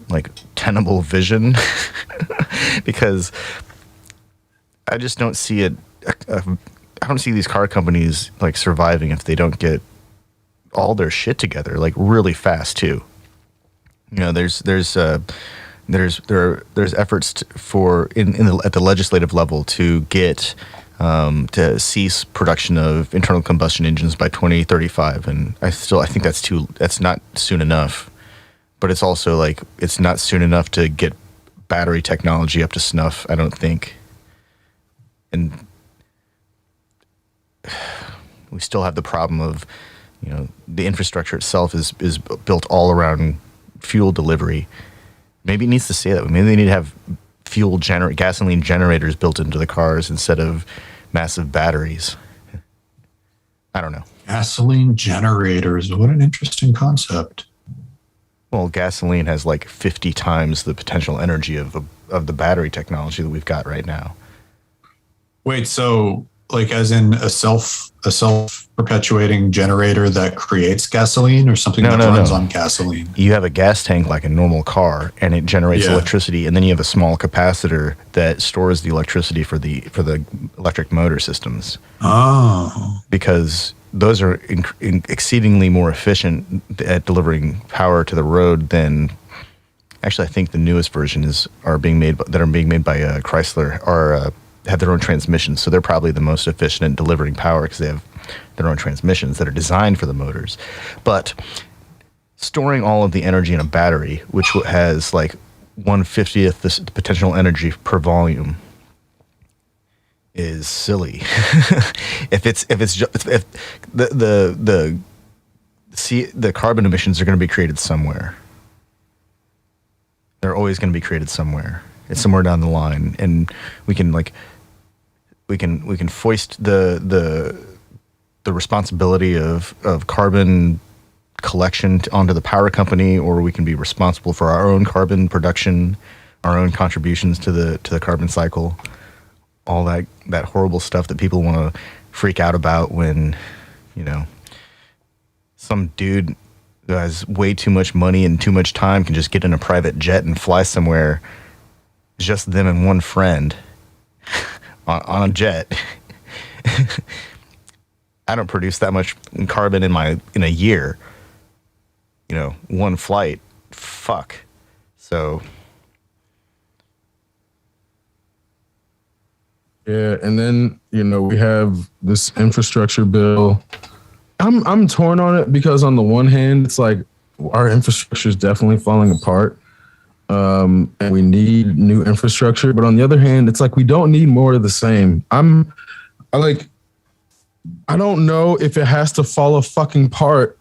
like tenable vision. Because I just don't see it. I don't see these car companies like surviving if they don't get all their shit together like really fast too. You know, there's efforts at the legislative level to get to cease production of internal combustion engines by 2035, and I think that's not soon enough. But it's also like it's not soon enough to get battery technology up to snuff, I don't think. And we still have the problem of, the infrastructure itself is built all around fuel delivery. Maybe it needs to say that. Maybe they need to have gasoline generators built into the cars instead of massive batteries. I don't know. Gasoline generators. What an interesting concept. Well, gasoline has like 50 times the potential energy of the battery technology that we've got right now. Wait, so like as in a self-perpetuating generator that creates gasoline or something that runs on gasoline? You have a gas tank like a normal car and it generates electricity, and then you have a small capacitor that stores the electricity for the electric motor systems. Oh. Because those are exceedingly more efficient at delivering power to the road than, actually I think the newest versions are being made by Chrysler have their own transmissions, so they're probably the most efficient at delivering power because they have their own transmissions that are designed for the motors. But storing all of the energy in a battery, which has like 1/50th the potential energy per volume, is silly. if the carbon emissions are going to be created somewhere. They're always going to be created somewhere. It's somewhere down the line, and we can foist the responsibility of carbon collection onto the power company, or we can be responsible for our own carbon production, our own contributions to the carbon cycle. All that horrible stuff that people want to freak out about when, some dude who has way too much money and too much time can just get in a private jet and fly somewhere, just them and one friend on a jet. I don't produce that much carbon in a year. One flight. Fuck. So. Yeah, and then we have this infrastructure bill. I'm torn on it because on the one hand, it's like our infrastructure is definitely falling apart, and we need new infrastructure. But on the other hand, it's like we don't need more of the same. I don't know if it has to fall fucking apart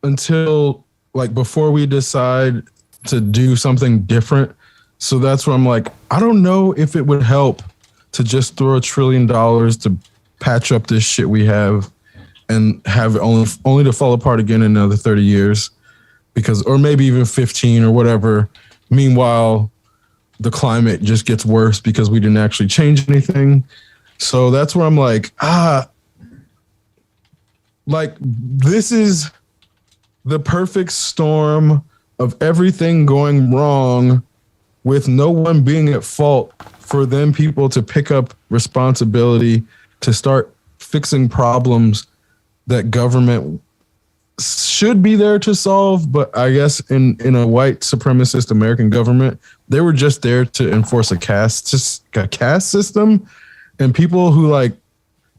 until before we decide to do something different. So that's where I'm like, I don't know if it would help to just throw $1 trillion to patch up this shit we have and have it only to fall apart again in another 30 years, or maybe even 15 or whatever. Meanwhile, the climate just gets worse because we didn't actually change anything. So that's where I'm like, this is the perfect storm of everything going wrong with no one being at fault, for them people to pick up responsibility to start fixing problems that government should be there to solve. But I guess in a white supremacist American government, they were just there to enforce a caste system, and people who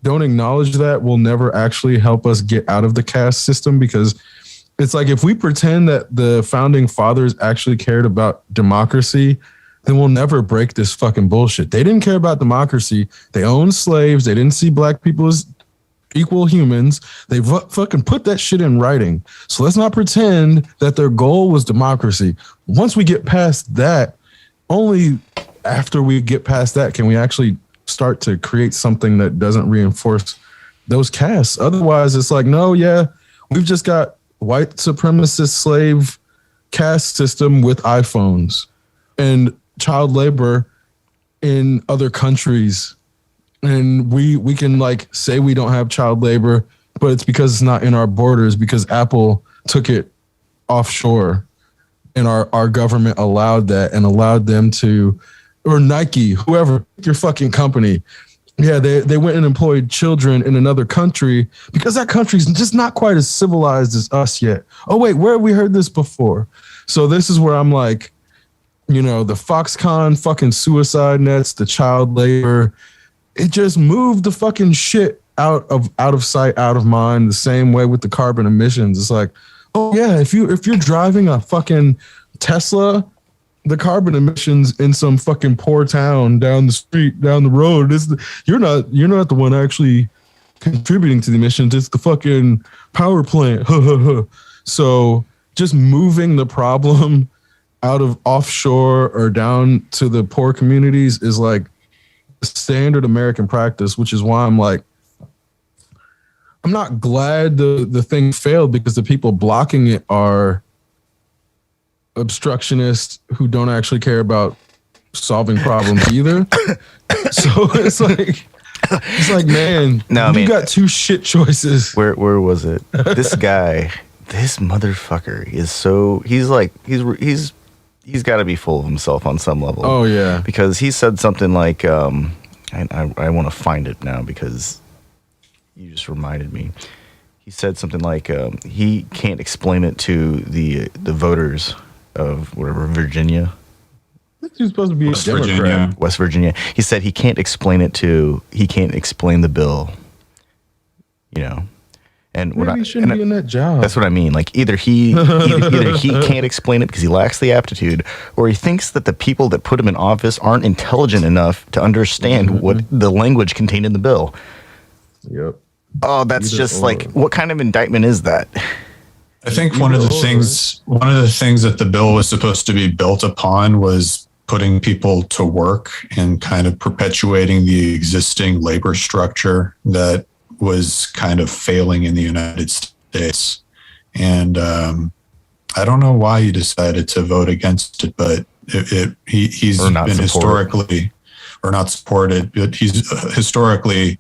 don't acknowledge that will never actually help us get out of the caste system, because it's like, if we pretend that the founding fathers actually cared about democracy, then we'll never break this fucking bullshit. They didn't care about democracy. They owned slaves. They didn't see black people as equal humans. They fucking put that shit in writing. So let's not pretend that their goal was democracy. Once we get past that, only after we get past that can we actually start to create something that doesn't reinforce those castes. Otherwise, it's like, no, yeah, we've just got white supremacist slave caste system with iPhones and child labor in other countries. And we can say we don't have child labor, but it's because it's not in our borders, because Apple took it offshore and our government allowed that and allowed them to, or Nike, whoever, your fucking company. Yeah, they went and employed children in another country because that country's just not quite as civilized as us yet. Oh, wait, where have we heard this before? So this is where I'm like, the Foxconn fucking suicide nets, the child labor, it just moved the fucking shit out of sight, out of mind. The same way with the carbon emissions. It's like, oh yeah, if you're driving a fucking Tesla, the carbon emissions in some fucking poor town down the street, down the road, you're not the one actually contributing to the emissions. It's the fucking power plant. So just moving the problem out of offshore or down to the poor communities is like standard American practice, which is why I'm like, I'm not glad the thing failed, because the people blocking it are obstructionists who don't actually care about solving problems either. So it's like, man, no, you got two shit choices. Where was it? This guy, this motherfucker is so, he's got to be full of himself on some level. Oh yeah, because he said something like, I want to find it now because you just reminded me. He said something like he can't explain it to the voters of whatever, Virginia. He's supposed to be West a Democrat. Virginia. West Virginia. He said he can't explain the bill, you know. And Maybe he shouldn't be in that job. That's what I mean. Like either he can't explain it because he lacks the aptitude, or he thinks that the people that put him in office aren't intelligent enough to understand what the language contained in the bill. Yep. Oh, that's Either just or. like, what kind of indictment is that? I think one of the things that the bill was supposed to be built upon was putting people to work and kind of perpetuating the existing labor structure that was kind of failing in the United States. And I don't know why he decided to vote against it, but he's been historically, or not supported, but he's historically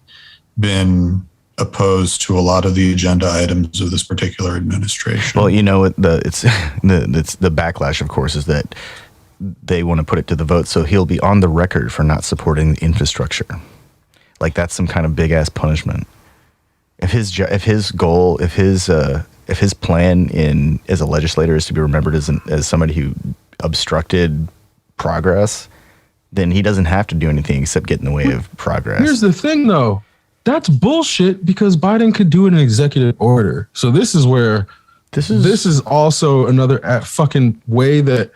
been opposed to a lot of the agenda items of this particular administration. Well, you know, it's the backlash, of course, is that they want to put it to the vote, so he'll be on the record for not supporting the infrastructure. Like that's some kind of big ass punishment. If his plan as a legislator is to be remembered as somebody who obstructed progress, then he doesn't have to do anything except get in the way of progress. Here's the thing, though. That's bullshit, because Biden could do an executive order. So this is where this is also another fucking way that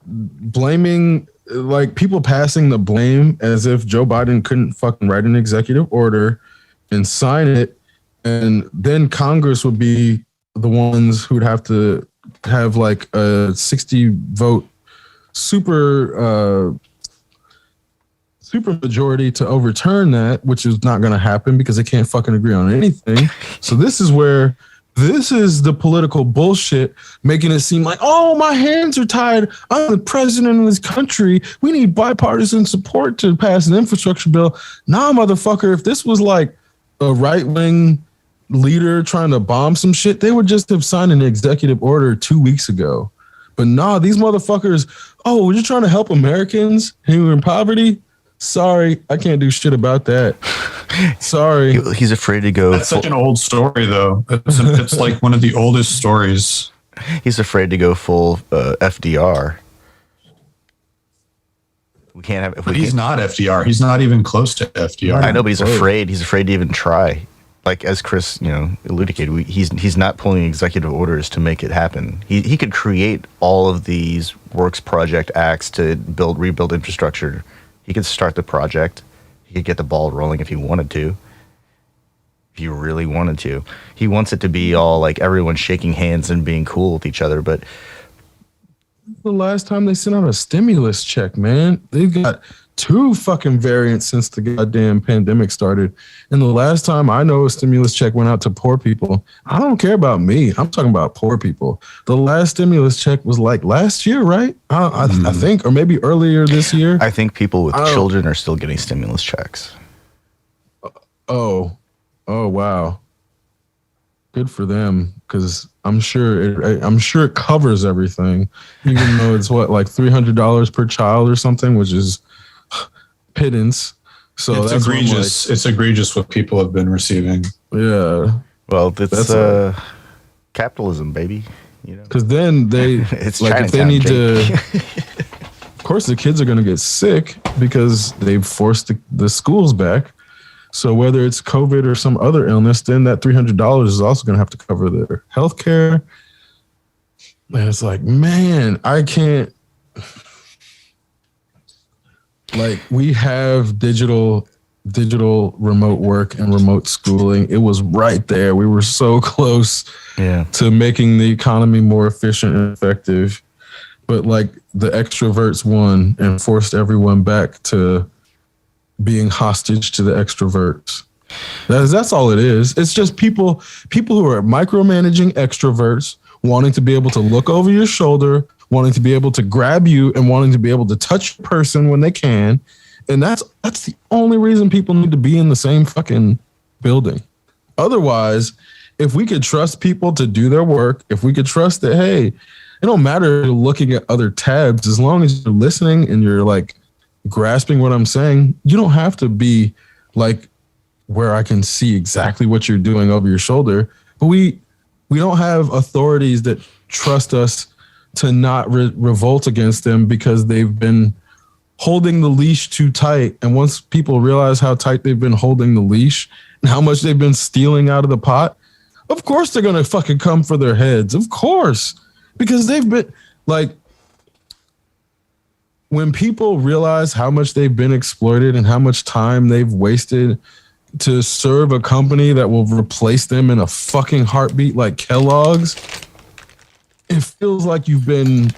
blaming, like people passing the blame as if Joe Biden couldn't fucking write an executive order and sign it, and then Congress would be the ones who'd have to have like a 60 vote super majority to overturn that, which is not going to happen because they can't fucking agree on anything. So this is the political bullshit, making it seem like, oh, my hands are tied. I'm the president of this country. We need bipartisan support to pass an infrastructure bill. Nah, motherfucker, if this was like a right-wing leader trying to bomb some shit, they would just have signed an executive order 2 weeks ago. But nah, these motherfuckers, oh, we're just trying to help Americans who are in poverty. Sorry, I can't do shit about that. Sorry. He's afraid to go. That's such an old story, though. It's like one of the oldest stories. He's afraid to go full FDR. We can't have. He's not FDR. He's not even close to FDR. I know, but he's afraid. He's afraid to even try. Like as Chris, alluded to, he's not pulling executive orders to make it happen. He could create all of these works project acts to rebuild infrastructure. He could start the project. He could get the ball rolling if he wanted to. If he really wanted to. He wants it to be all like everyone shaking hands and being cool with each other. But the last time they sent out a stimulus check, man, they've got 2 fucking variants since the goddamn pandemic started. And the last time I know a stimulus check went out to poor people, I don't care about me. I'm talking about poor people. The last stimulus check was like last year, right? I think, or maybe earlier this year. I think people with children are still getting stimulus checks. Oh, wow. Good for them, because I'm sure it covers everything, even though it's like $300 per child or something, which is pittance. So it's that's egregious. It's egregious what people have been receiving. Yeah. Well, that's capitalism, baby. Because then it's like if they need to. Of course, the kids are going to get sick because they've forced the schools back. So whether it's COVID or some other illness, then that $300 is also going to have to cover their health care. And it's like, man, I can't. Like, we have digital remote work and remote schooling. It was right there. We were so close to making the economy more efficient and effective. but like the extroverts won and forced everyone back to being hostage to the extroverts. That's all it is. It's just people who are micromanaging extroverts, wanting to be able to look over your shoulder, wanting to be able to grab you, and wanting to be able to touch a person when they can. And that's the only reason people need to be in the same fucking building. Otherwise, if we could trust people to do their work, if we could trust that, hey, it don't matter looking at other tabs, as long as you're listening and you're like grasping what I'm saying, you don't have to be like where I can see exactly what you're doing over your shoulder. But we don't have authorities that trust us to not revolt against them because they've been holding the leash too tight. And once people realize how tight they've been holding the leash and how much they've been stealing out of the pot, of course they're going to fucking come for their heads. Of course. Because they've been like, when people realize how much they've been exploited and how much time they've wasted to serve a company that will replace them in a fucking heartbeat like Kellogg's, it feels like you've been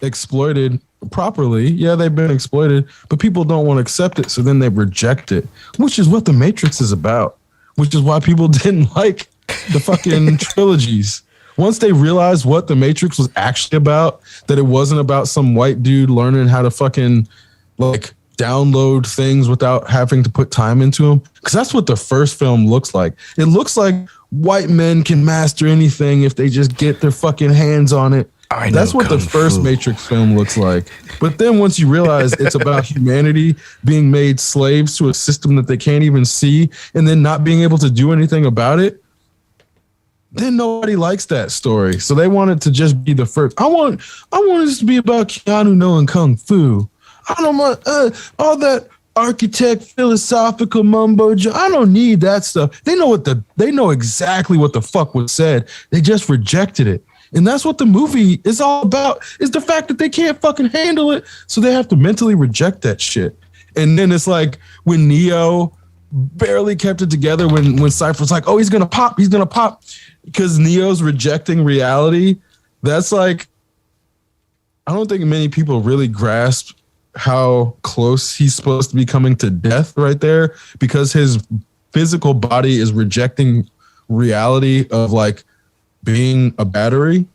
exploited properly. Yeah, they've been exploited, but people don't want to accept it, so then they reject it, which is what The Matrix is about, which is why people didn't like the fucking trilogies. Once they realized what The Matrix was actually about, that it wasn't about some white dude learning how to fucking like download things without having to put time into them. Because that's what the first film looks like. It looks like white men can master anything if they just get their fucking hands on it. That's what the first Matrix film looks like. But then once you realize it's about humanity being made slaves to a system that they can't even see and then not being able to do anything about it, then nobody likes that story. So they want it to just be the first. I want this to be about Keanu knowing Kung Fu. I don't want all that architect philosophical mumbo. I don't need that stuff. They know exactly what the fuck was said. They just rejected it. And that's what the movie is all about, is the fact that they can't fucking handle it. So they have to mentally reject that shit. And then it's like when Neo barely kept it together when Cypher's like, oh, he's going to pop. Because Neo's rejecting reality. That's like, I don't think many people really grasp how close he's supposed to be coming to death right there, because his physical body is rejecting reality of like being a battery.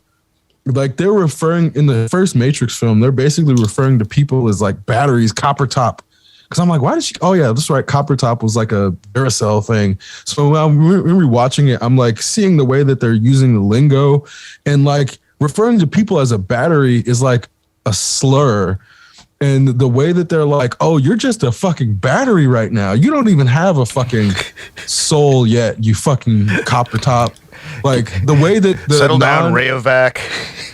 Like they're referring in the first Matrix film, they're basically referring to people as like batteries, copper top. Because I'm like, why did she? Oh yeah, that's right. Copper top was like a Duracell thing. So when I'm rewatching it, I'm like seeing the way that they're using the lingo, and like referring to people as a battery is like a slur. And the way that they're like, oh, you're just a fucking battery right now. You don't even have a fucking soul yet, you fucking copper top. Like the way that the settle down, Rayovac.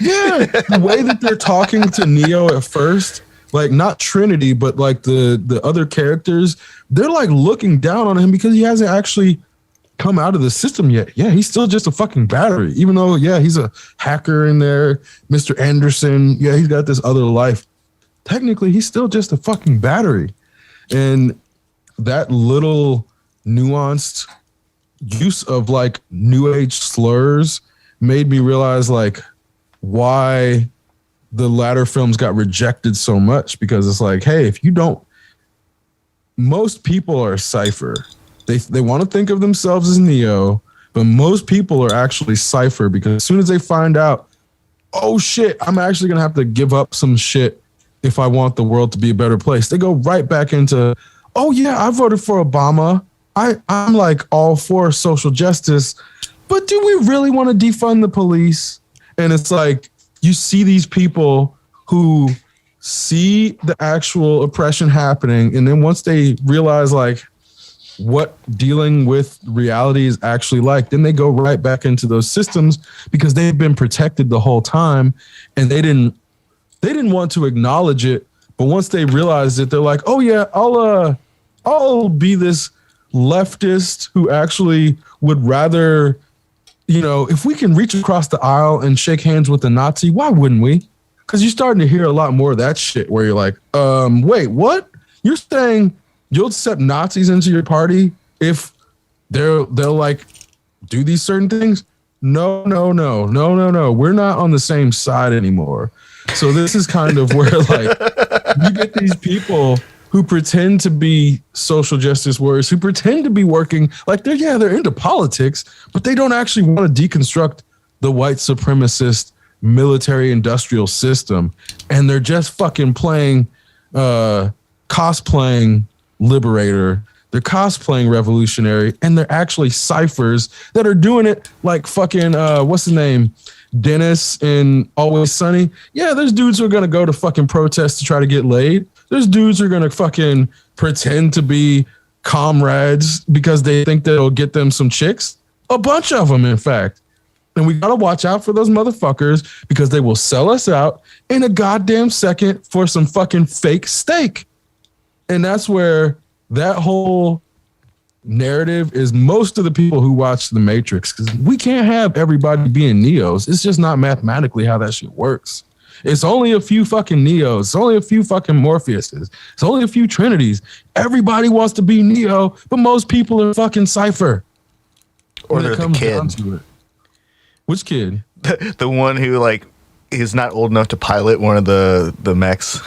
Yeah, the way that they're talking to Neo at first, like not Trinity, but like the other characters, they're like looking down on him because he hasn't actually come out of the system yet. Yeah, he's still just a fucking battery, even though, yeah, he's a hacker in there. Mr. Anderson, yeah, he's got this other life. Technically, he's still just a fucking battery. And that little nuanced use of like new age slurs made me realize like why the latter films got rejected so much, because it's like, hey, if you don't, most people are Cypher. They want to think of themselves as Neo, but most people are actually Cypher, because as soon as they find out, oh shit, I'm actually going to have to give up some shit if I want the world to be a better place, they go right back into, oh yeah, I voted for Obama. I'm like all for social justice, but do we really want to defund the police? And it's like, you see these people who see the actual oppression happening, and then once they realize like what dealing with reality is actually like, then they go right back into those systems because they've been protected the whole time, and they didn't want to acknowledge it. But once they realized it, they're like, oh yeah, I'll be this leftist who actually would rather, if we can reach across the aisle and shake hands with a Nazi, why wouldn't we? Because you're starting to hear a lot more of that shit where you're like, wait, what? You're saying you'll accept Nazis into your party if they'll like do these certain things? No. We're not on the same side anymore. So this is kind of where like you get these people who pretend to be social justice warriors, who pretend to be working like they're into politics, but they don't actually want to deconstruct the white supremacist military industrial system. And they're just fucking cosplaying liberator. They're cosplaying revolutionary, and they're actually ciphers that are doing it like fucking, what's his name? Dennis in Always Sunny. Yeah, there's dudes who are going to go to fucking protest to try to get laid. There's dudes who are going to fucking pretend to be comrades because they think that it'll get them some chicks. A bunch of them, in fact. And we got to watch out for those motherfuckers because they will sell us out in a goddamn second for some fucking fake steak. And that's where that whole narrative is most of the people who watch The Matrix, because we can't have everybody being Neos. It's just not mathematically how that shit works. It's only a few fucking Neos. It's only a few fucking Morpheuses. It's only a few Trinities. Everybody wants to be Neo, but most people are fucking Cypher. Or they're the kid. Which kid? The one who like is not old enough to pilot one of the mechs.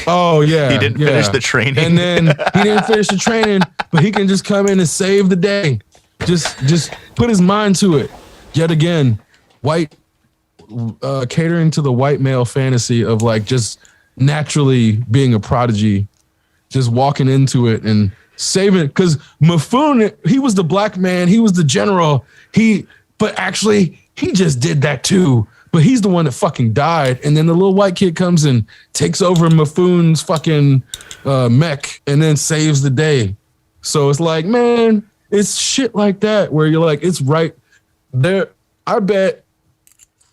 Oh yeah, he didn't finish the training, and then he didn't finish the training, but he can just come in and save the day. Just put his mind to it. Yet again, white catering to the white male fantasy of like just naturally being a prodigy, just walking into it and saving it. Because Mifune, he was the black man, he was the general. But actually, he just did that too. But he's the one that fucking died. And then the little white kid comes and takes over Mifune's fucking mech and then saves the day. So it's like, man, it's shit like that where you're like, it's right there. I bet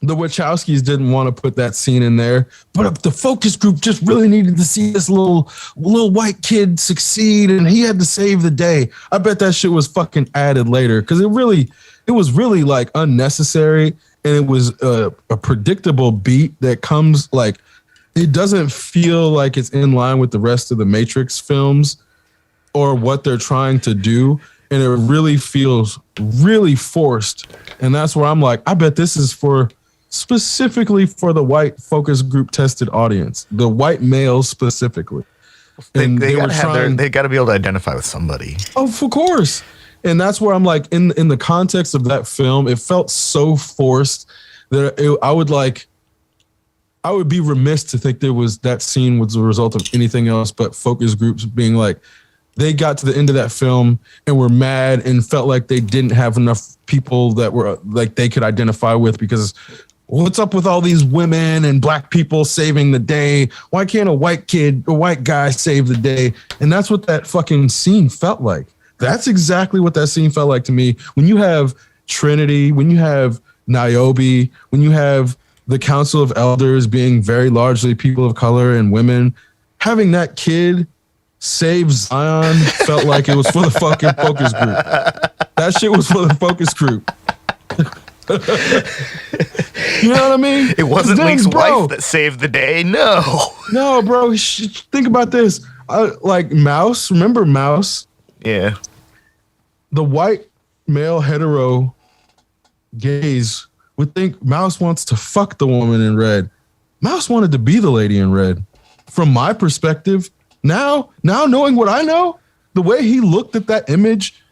the Wachowskis didn't want to put that scene in there, but the focus group just really needed to see this little white kid succeed and he had to save the day. I bet that shit was fucking added later because it was really like unnecessary. And it was a predictable beat that comes like, it doesn't feel like it's in line with the rest of the Matrix films or what they're trying to do. And it really feels really forced. And that's where I'm like, I bet this is specifically for the white focus group tested audience, the white males specifically. They got to be able to identify with somebody. Oh, of course. And that's where I'm like, in the context of that film, it felt so forced that I would be remiss to think that scene was a result of anything else but focus groups being like, they got to the end of that film and were mad and felt like they didn't have enough people that were like they could identify with because what's up with all these women and black people saving the day? Why can't a white guy save the day? And that's what that fucking scene felt like. That's exactly what that scene felt like to me. When you have Trinity, when you have Niobe, when you have the Council of Elders being very largely people of color and women, having that kid save Zion felt like it was for the fucking focus group. That shit was for the focus group. You know what I mean? It wasn't Link's wife that saved the day. No, bro. Think about this. Like Mouse. Remember Mouse? Yeah. The white male hetero gaze would think Mouse wants to fuck the woman in red. Mouse wanted to be the lady in red. From my perspective, now knowing what I know, the way he looked at that image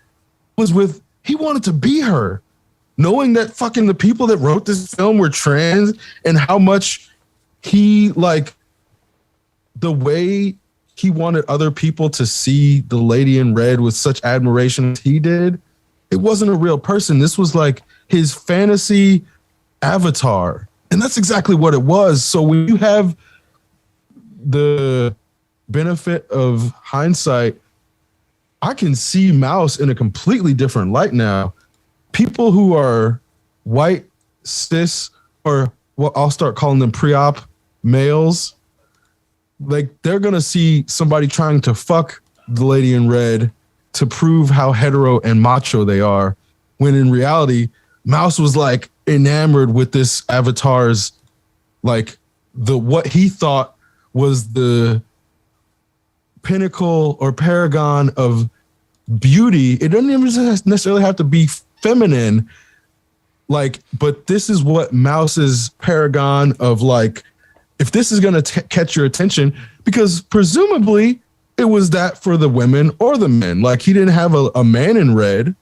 was he wanted to be her. Knowing that fucking the people that wrote this film were trans and how much he like the way he wanted other people to see the lady in red with such admiration as he did. It wasn't a real person. This was like his fantasy avatar. And that's exactly what it was. So when you have the benefit of hindsight, I can see Mouse in a completely different light now. People who are white, cis, or what I'll start calling them pre-op males, like they're going to see somebody trying to fuck the lady in red to prove how hetero and macho they are. When in reality, Mouse was like enamored with this avatar's, like what he thought was the pinnacle or paragon of beauty. It doesn't even necessarily have to be feminine. Like, but this is what Mouse's paragon of like, if this is going to catch your attention, because presumably it was that for the women or the men. Like, he didn't have a man in red.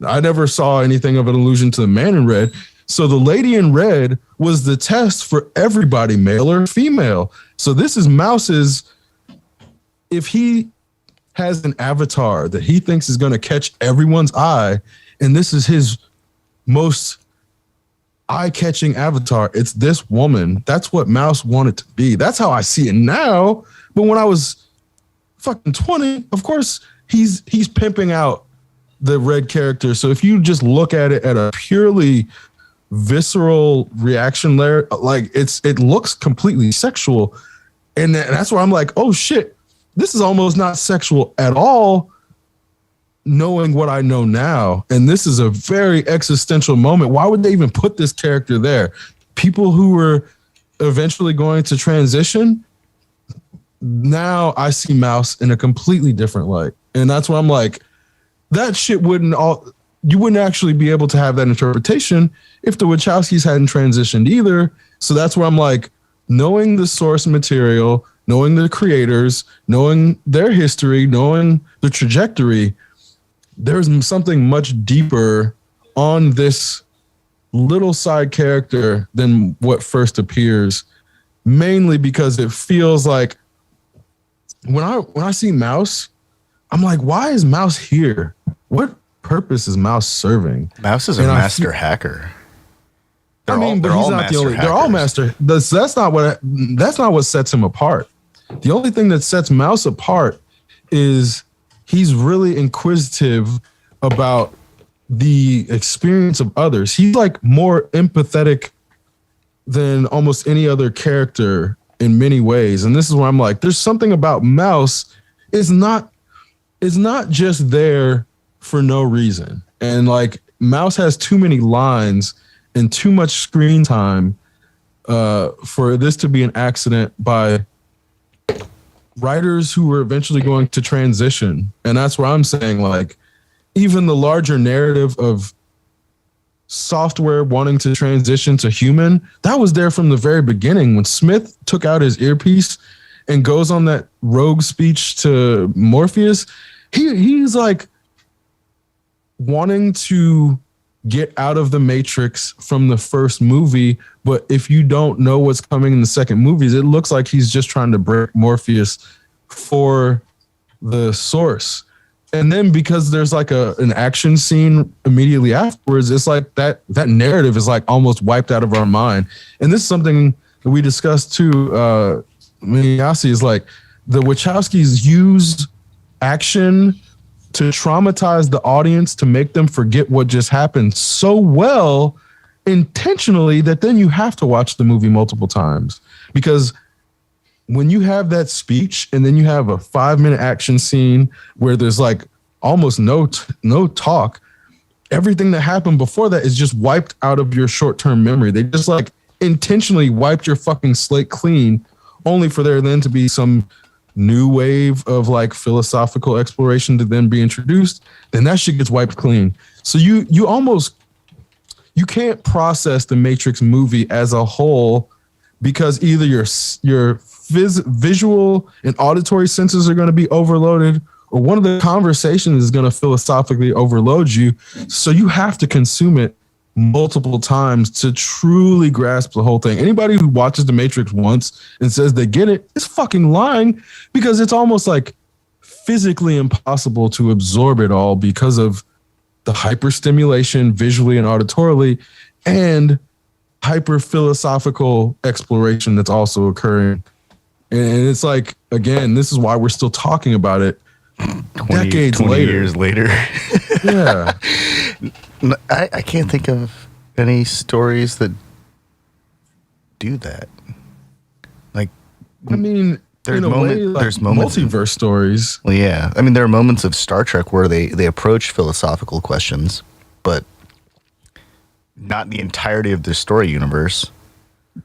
I never saw anything of an allusion to the man in red. So the lady in red was the test for everybody, male or female. So this is Mouse's, if he has an avatar that he thinks is going to catch everyone's eye, and this is his most eye-catching avatar, it's this woman. That's what Mouse wanted to be. That's how I see it now. But when I was fucking 20, of course, he's pimping out the red character. So if you just look at it at a purely visceral reaction layer, like it looks completely sexual. And that's where I'm like, oh shit, this is almost not sexual at all, knowing what I know now. And this is a very existential moment. Why would they even put this character there? People who were eventually going to transition, now I see Mouse in a completely different light. And that's why I'm like, that shit you wouldn't actually be able to have that interpretation if the Wachowskis hadn't transitioned either. So that's where I'm like, knowing the source material, knowing the creators, knowing their history, knowing the trajectory, there's something much deeper on this little side character than what first appears, mainly because it feels like when I see Mouse, I'm like, why is Mouse here? What purpose is Mouse serving? Mouse is a master hacker. But he's not the only. They're all master. That's not what sets him apart. The only thing that sets Mouse apart is he's really inquisitive about the experience of others. He's like more empathetic than almost any other character in many ways. And this is where I'm like, there's something about Mouse is not just there for no reason. And like, Mouse has too many lines and too much screen time for this to be an accident by writers who were eventually going to transition. And that's where I'm saying, like, even the larger narrative of software wanting to transition to human, that was there from the very beginning. When Smith took out his earpiece and goes on that rogue speech to Morpheus, he's like wanting to get out of the Matrix from the first movie. But if you don't know what's coming in the second movies, it looks like he's just trying to break Morpheus for the source. And then because there's like an action scene immediately afterwards, it's like that narrative is like almost wiped out of our mind. And this is something that we discussed too. Miyasi is like, the Wachowskis use action to traumatize the audience, to make them forget what just happened so well intentionally that then you have to watch the movie multiple times. Because when you have that speech and then you have a 5-minute action scene where there's like almost no talk, everything that happened before that is just wiped out of your short-term memory. They just like intentionally wiped your fucking slate clean, only for there then to be some new wave of like philosophical exploration to then be introduced. Then that shit gets wiped clean. So you can't process the Matrix movie as a whole, because either your visual and auditory senses are going to be overloaded, or one of the conversations is going to philosophically overload you. So you have to consume it multiple times to truly grasp the whole thing. Anybody who watches The Matrix once and says they get it is fucking lying, because it's almost like physically impossible to absorb it all because of the hyperstimulation visually and auditorily and hyper philosophical exploration that's also occurring. And it's like, again, this is why we're still talking about it 20 years later. Yeah. I can't think of any stories that do that. Like, I mean, there's in a way, like there's moments multiverse stories. Well, yeah. I mean, there are moments of Star Trek where they approach philosophical questions, but not the entirety of the story universe.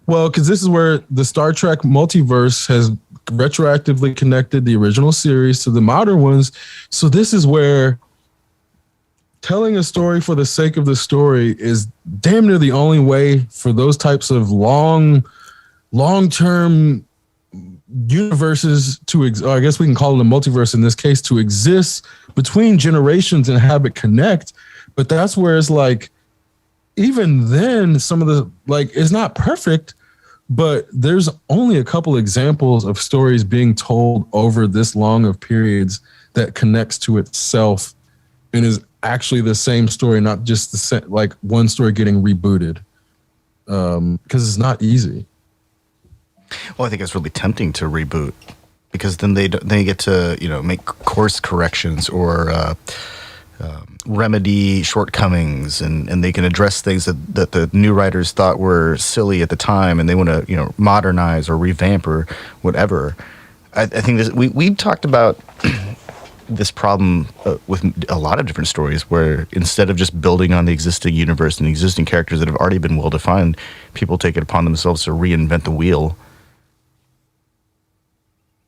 Well, because this is where the Star Trek multiverse has retroactively connected the original series to the modern ones. So this is where telling a story for the sake of the story is damn near the only way for those types of long-term universes to or I guess we can call it a multiverse in this case, to exist between generations and have it connect. But that's where it's like, even then, some of the, like, it's not perfect, but there's only a couple examples of stories being told over this long of periods that connects to itself and is actually the same story, not just the like one story getting rebooted, because it's not easy. Well, I think it's really tempting to reboot because then they get to, you know, make course corrections or remedy shortcomings, and they can address things that the new writers thought were silly at the time, and they want to, you know, modernize or revamp or whatever. I think this, we've talked about this problem with a lot of different stories where instead of just building on the existing universe and the existing characters that have already been well defined, people take it upon themselves to reinvent the wheel.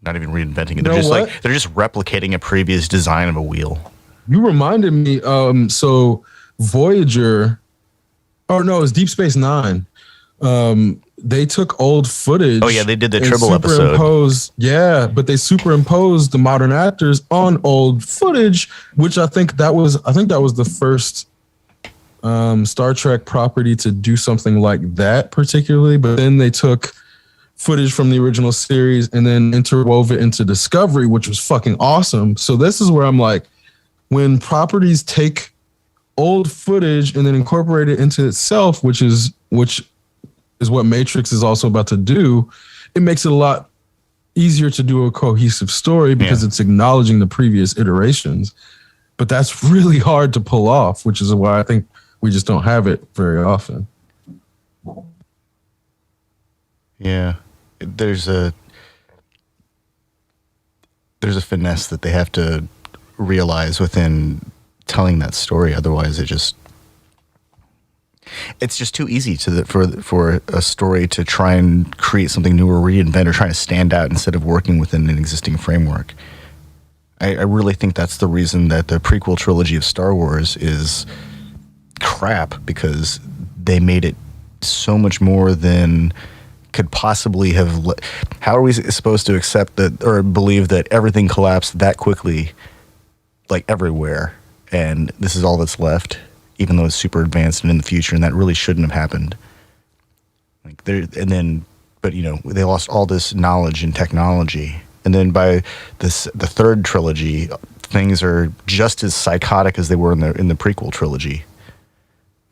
Not even reinventing it. They're just like, they're just replicating a previous design of a wheel. You reminded me, so Voyager, or no, it was Deep Space Nine. They took old footage. Oh yeah, they did the Tribble episode. Yeah, but they superimposed the modern actors on old footage, which I think that was the first Star Trek property to do something like that particularly. But then they took footage from the original series and then interwove it into Discovery, which was fucking awesome. So this is where I'm like, when properties take old footage and then incorporate it into itself, which is what Matrix is also about to do, it makes it a lot easier to do a cohesive story because it's acknowledging the previous iterations. But that's really hard to pull off, which is why I think we just don't have it very often. Yeah. There's a finesse that they have to realize within telling that story. Otherwise, it's just too easy for a story to try and create something new or reinvent or trying to stand out instead of working within an existing framework. I really think that's the reason that the prequel trilogy of Star Wars is crap, because they made it so much more than could possibly have. How are we supposed to accept that or believe that everything collapsed that quickly, like everywhere, and this is all that's left, even though it's super advanced and in the future, and that really shouldn't have happened. Like there, and then, but you know, they lost all this knowledge and technology, and then by the third trilogy, things are just as psychotic as they were in the prequel trilogy.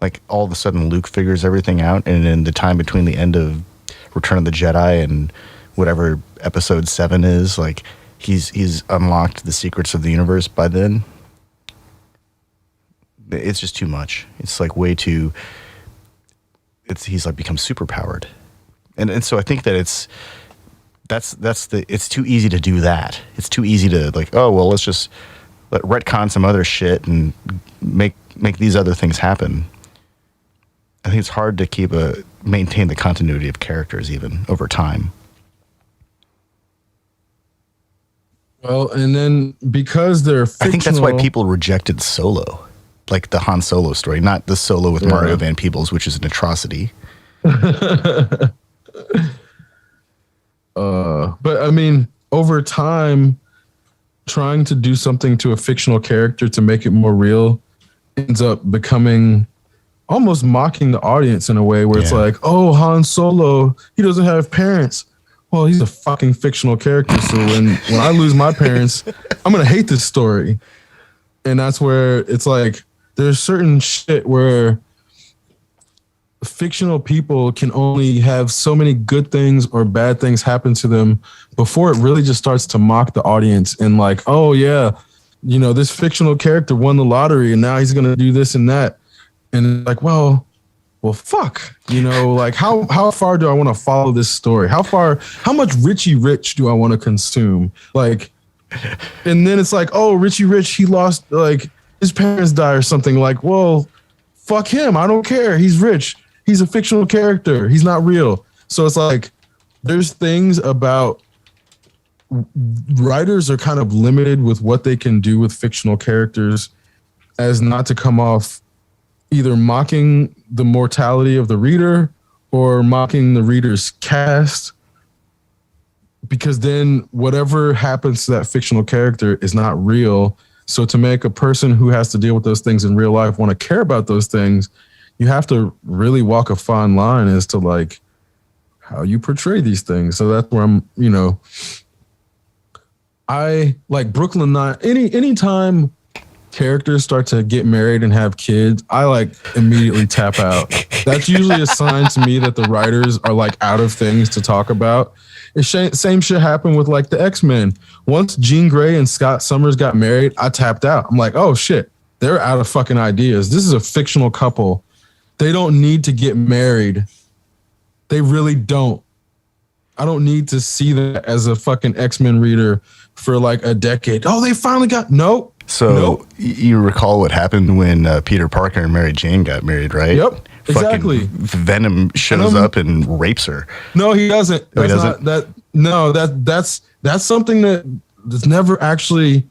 Like all of a sudden, Luke figures everything out, and in the time between the end of Return of the Jedi and whatever Episode 7 is, like he's unlocked the secrets of the universe by then. It's just too much. It's like way too. He's like become super powered, and so I think that it's too easy to do that. It's too easy to like, oh well, let's just retcon some other shit and make these other things happen. I think it's hard to maintain the continuity of characters even over time. Well, and then because they're fictional, I think that's why people rejected Solo, like the Han Solo story, not the Solo with Mario Van Peebles, which is an atrocity. But I mean, over time, trying to do something to a fictional character to make it more real ends up becoming almost mocking the audience in a way where it's like, oh, Han Solo, he doesn't have parents. Well, he's a fucking fictional character. So when I lose my parents, I'm going to hate this story. And that's where it's like, there's certain shit where fictional people can only have so many good things or bad things happen to them before it really just starts to mock the audience and like, oh yeah, you know, this fictional character won the lottery and now he's going to do this and that. And like, well, fuck, you know, like how far do I want to follow this story? How much Richie Rich do I want to consume? Like, and then it's like, oh, Richie Rich, he lost, like his parents die or something. Like, well, fuck him. I don't care. He's rich. He's a fictional character. He's not real. So it's like, there's things about writers are kind of limited with what they can do with fictional characters as not to come off either mocking the mortality of the reader or mocking the reader's cast, because then whatever happens to that fictional character is not real. So to make a person who has to deal with those things in real life want to care about those things, you have to really walk a fine line as to like how you portray these things. So that's where I'm, you know, I like Brooklyn Nine. Anytime characters start to get married and have kids, I like immediately tap out. That's usually a sign to me that the writers are like out of things to talk about. Same shit happened with like the X-Men. Once Jean Grey and Scott Summers got married, I tapped out. I'm like, oh shit, they're out of fucking ideas. This is a fictional couple. They don't need to get married. They really don't. I don't need to see that as a fucking X-Men reader for like a decade. Oh, they finally got nope. So you recall what happened when Peter Parker and Mary Jane got married, right? Yep, exactly. Fucking Venom shows up and rapes her. No, he doesn't. Oh, he doesn't? That's something that's never actually.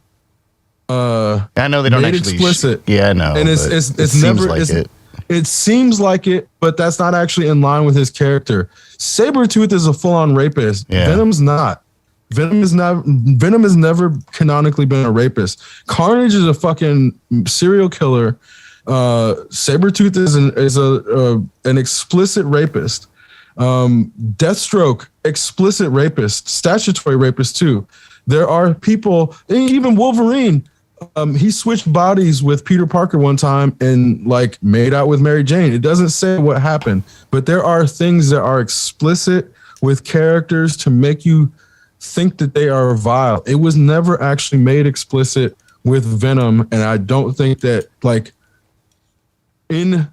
I know they don't made actually explicit. Yeah, I know. And it's never like it. It seems like it, but that's not actually in line with his character. Sabretooth is a full-on rapist. Yeah. Venom's not. Venom is never canonically been a rapist. Carnage is a fucking serial killer. Sabretooth is an explicit rapist. Deathstroke, explicit rapist. Statutory rapist too. There are people, even Wolverine. He switched bodies with Peter Parker one time and like made out with Mary Jane. It doesn't say what happened, but there are things that are explicit with characters to make you think that they are vile. It was never actually made explicit with Venom, and I don't think that like in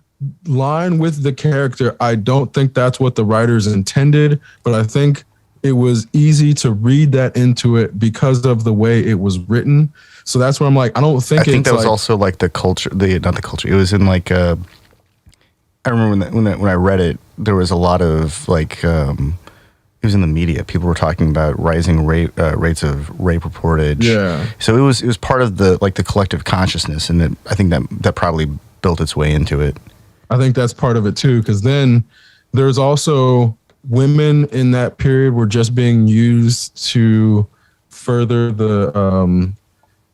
line with the character, I don't think that's what the writers intended, but I think it was easy to read that into it because of the way it was written. So that's where I'm like, I think that was also like the culture, not the culture. It was in like, I remember when I read it, there was a lot of like, it was in the media. People were talking about rising rates of rape reportage. Yeah. So it was part of the like the collective consciousness, and I think that probably built its way into it. I think that's part of it too, because then there's also women in that period were just being used to further the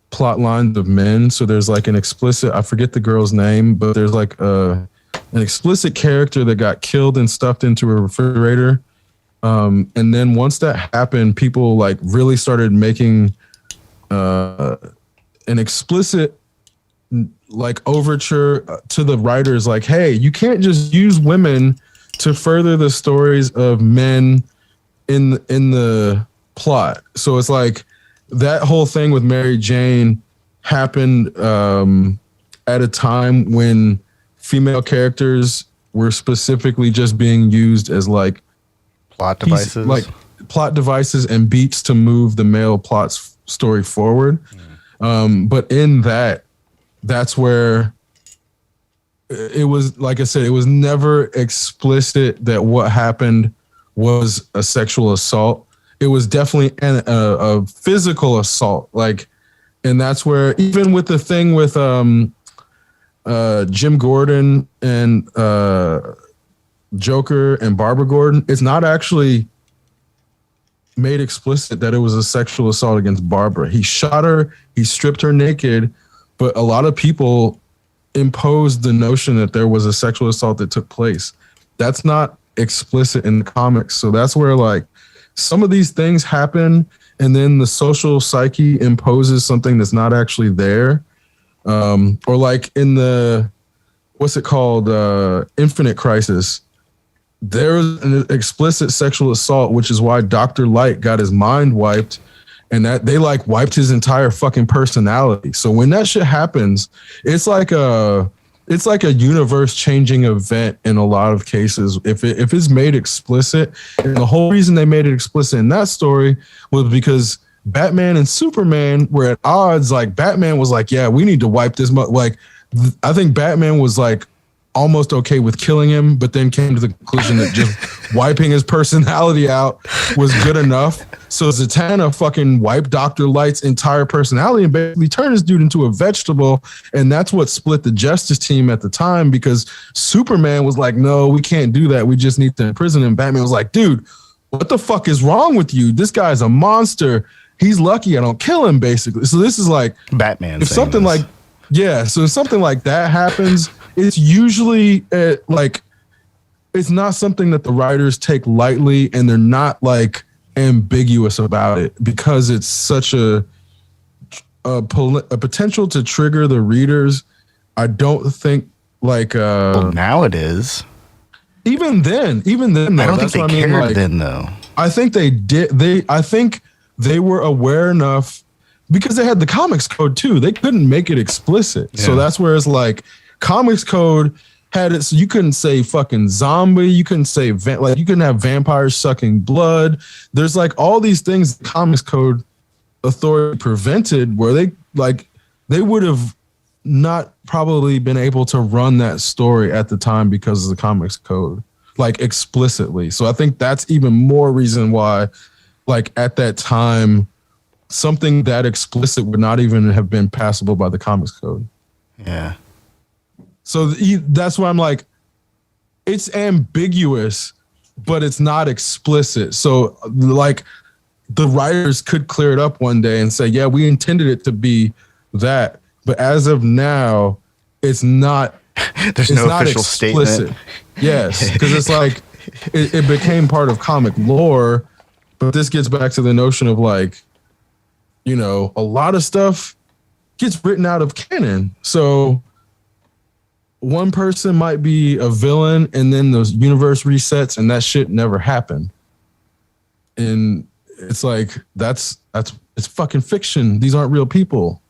plot lines of men. So there's like an explicit, I forget the girl's name, but there's like an explicit character that got killed and stuffed into a refrigerator. And then once that happened, people like really started making an explicit like overture to the writers, like, hey, you can't just use women to further the stories of men in the plot. So it's like that whole thing with Mary Jane happened at a time when female characters were specifically just being used as like plot devices, plot devices and beats to move the male plot story forward. But in that's where it was, like I said, it was never explicit that what happened was a sexual assault. It was definitely a physical assault. Like, and that's where even with the thing with Jim Gordon and Joker and Barbara Gordon, it's not actually made explicit that it was a sexual assault against Barbara. He shot her, he stripped her naked, but a lot of people imposed the notion that there was a sexual assault that took place. That's not explicit in the comics. So that's where like some of these things happen, and then the social psyche imposes something that's not actually there. Or like in the, what's it called? Infinite Crisis. There was an explicit sexual assault, which is why Dr. Light got his mind wiped, and that they like wiped his entire fucking personality. So when that shit happens, it's like a universe changing event in a lot of cases. If it's made explicit, and the whole reason they made it explicit in that story was because Batman and Superman were at odds. Like Batman was like, yeah, we need to wipe this. Like I think Batman was like almost okay with killing him, but then came to the conclusion that just wiping his personality out was good enough. So Zatanna fucking wiped Dr. Light's entire personality and basically turned this dude into a vegetable. And that's what split the Justice team at the time, because Superman was like, no, we can't do that. We just need to imprison him. Batman was like, dude, what the fuck is wrong with you? This guy's a monster. He's lucky I don't kill him, basically. So this is like Batman. If something like, yeah, so if something like that happens, it's usually like, it's not something that the writers take lightly, and they're not like ambiguous about it, because it's such a potential to trigger the readers. I don't think like well, now it is. Even then though, I don't that's think they cared then though. I think they did. I think they were aware enough, because they had the comics code too. They couldn't make it explicit. Yeah. So that's where it's like comics code had it, so you couldn't say fucking zombie, you couldn't say like you couldn't have vampires sucking blood. There's like all these things the comics code authority prevented, where they would have not probably been able to run that story at the time because of the comics code, like explicitly. So I think that's even more reason why, like at that time, something that explicit would not even have been passable by the comics code. Yeah. So that's why I'm like, it's ambiguous, but it's not explicit. So like the writers could clear it up one day and say, yeah, we intended it to be that. But as of now, it's not. There's no official statement. Yes, because it's like it became part of comic lore. But this gets back to the notion of like, you know, a lot of stuff gets written out of canon. So one person might be a villain, and then the universe resets, and that shit never happened. And it's like it's fucking fiction. These aren't real people.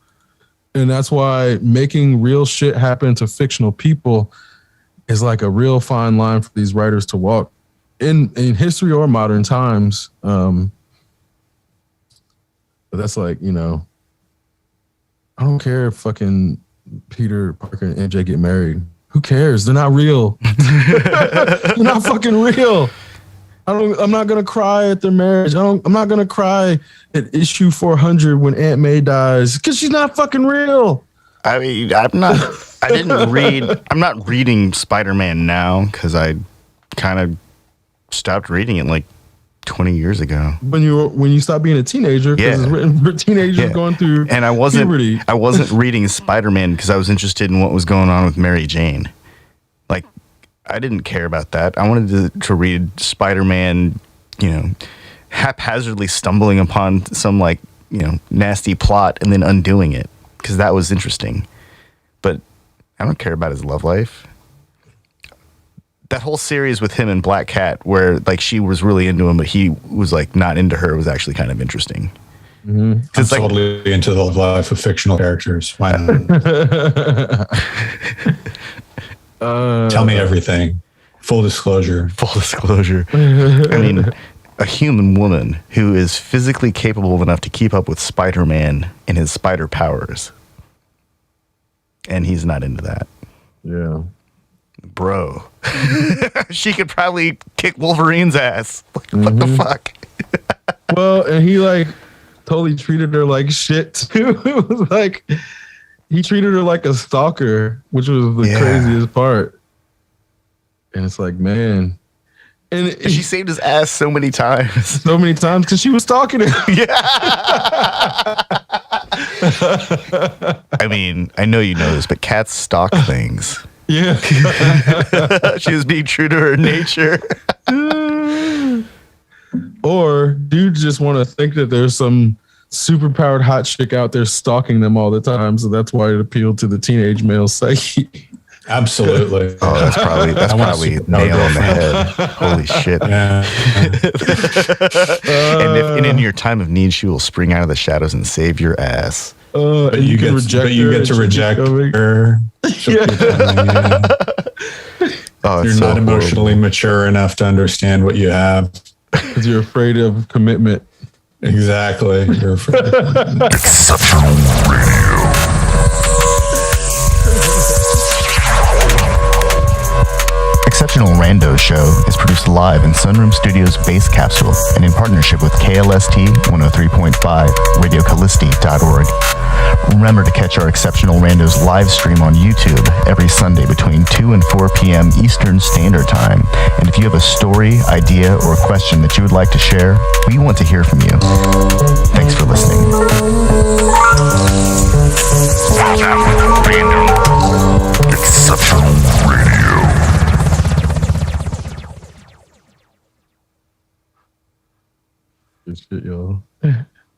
And that's why making real shit happen to fictional people is like a real fine line for these writers to walk in history or modern times. But that's like, you know, I don't care if fucking Peter Parker and MJ get married. Who cares? They're not real. They're not fucking real. I'm not gonna cry at their marriage. I'm not gonna cry at issue 400 when Aunt May dies, because she's not fucking real. I mean, I'm not reading Spider-Man now, because I kind of stopped reading it like 20 years ago. When you stopped being a teenager, because it's written for teenagers going through and puberty. I wasn't reading Spider-Man because I was interested in what was going on with Mary Jane. Like, I didn't care about that. I wanted to read Spider-Man, you know, haphazardly stumbling upon some, like, you know, nasty plot and then undoing it, because that was interesting. But I don't care about his love life. That whole series with him and Black Cat, where like she was really into him, but he was like not into her, was actually kind of interesting. Mm-hmm. I'm totally into the life of fictional characters. Why not? Tell me everything. Full disclosure. I mean, a human woman who is physically capable enough to keep up with Spider-Man and his spider powers. And he's not into that. Yeah. Bro. She could probably kick Wolverine's ass. Like, what the fuck? Well, and he like totally treated her like shit too. It was like he treated her like a stalker, which was the craziest part. And it's like, man. And she saved his ass so many times. So many times because she was stalking him. Yeah. I mean, I know you know this, but cats stalk things. Yeah. She was being true to her nature. Or dudes just want to think that there's some superpowered hot chick out there stalking them all the time. So that's why it appealed to the teenage male psyche. Absolutely. Oh, that's probably nail on the head. Holy shit. Yeah. And in your time of need, she will spring out of the shadows and save your ass. But you get to reject her. Yeah. Oh, you're not emotionally mature enough to understand what you have. Because you're afraid of commitment. Exactly. You're afraid of commitment. Exceptional Radio. Exceptional Randos show is produced live in Sunroom Studios' Base Capsule and in partnership with KLST 103.5, RadioCallisti.org. Remember to catch our Exceptional Randos live stream on YouTube every Sunday between 2 and 4 p.m. Eastern Standard Time. And if you have a story, idea, or question that you would like to share, we want to hear from you. Thanks for listening. Wow, that was random. Exceptional Radio. Good shit, y'all.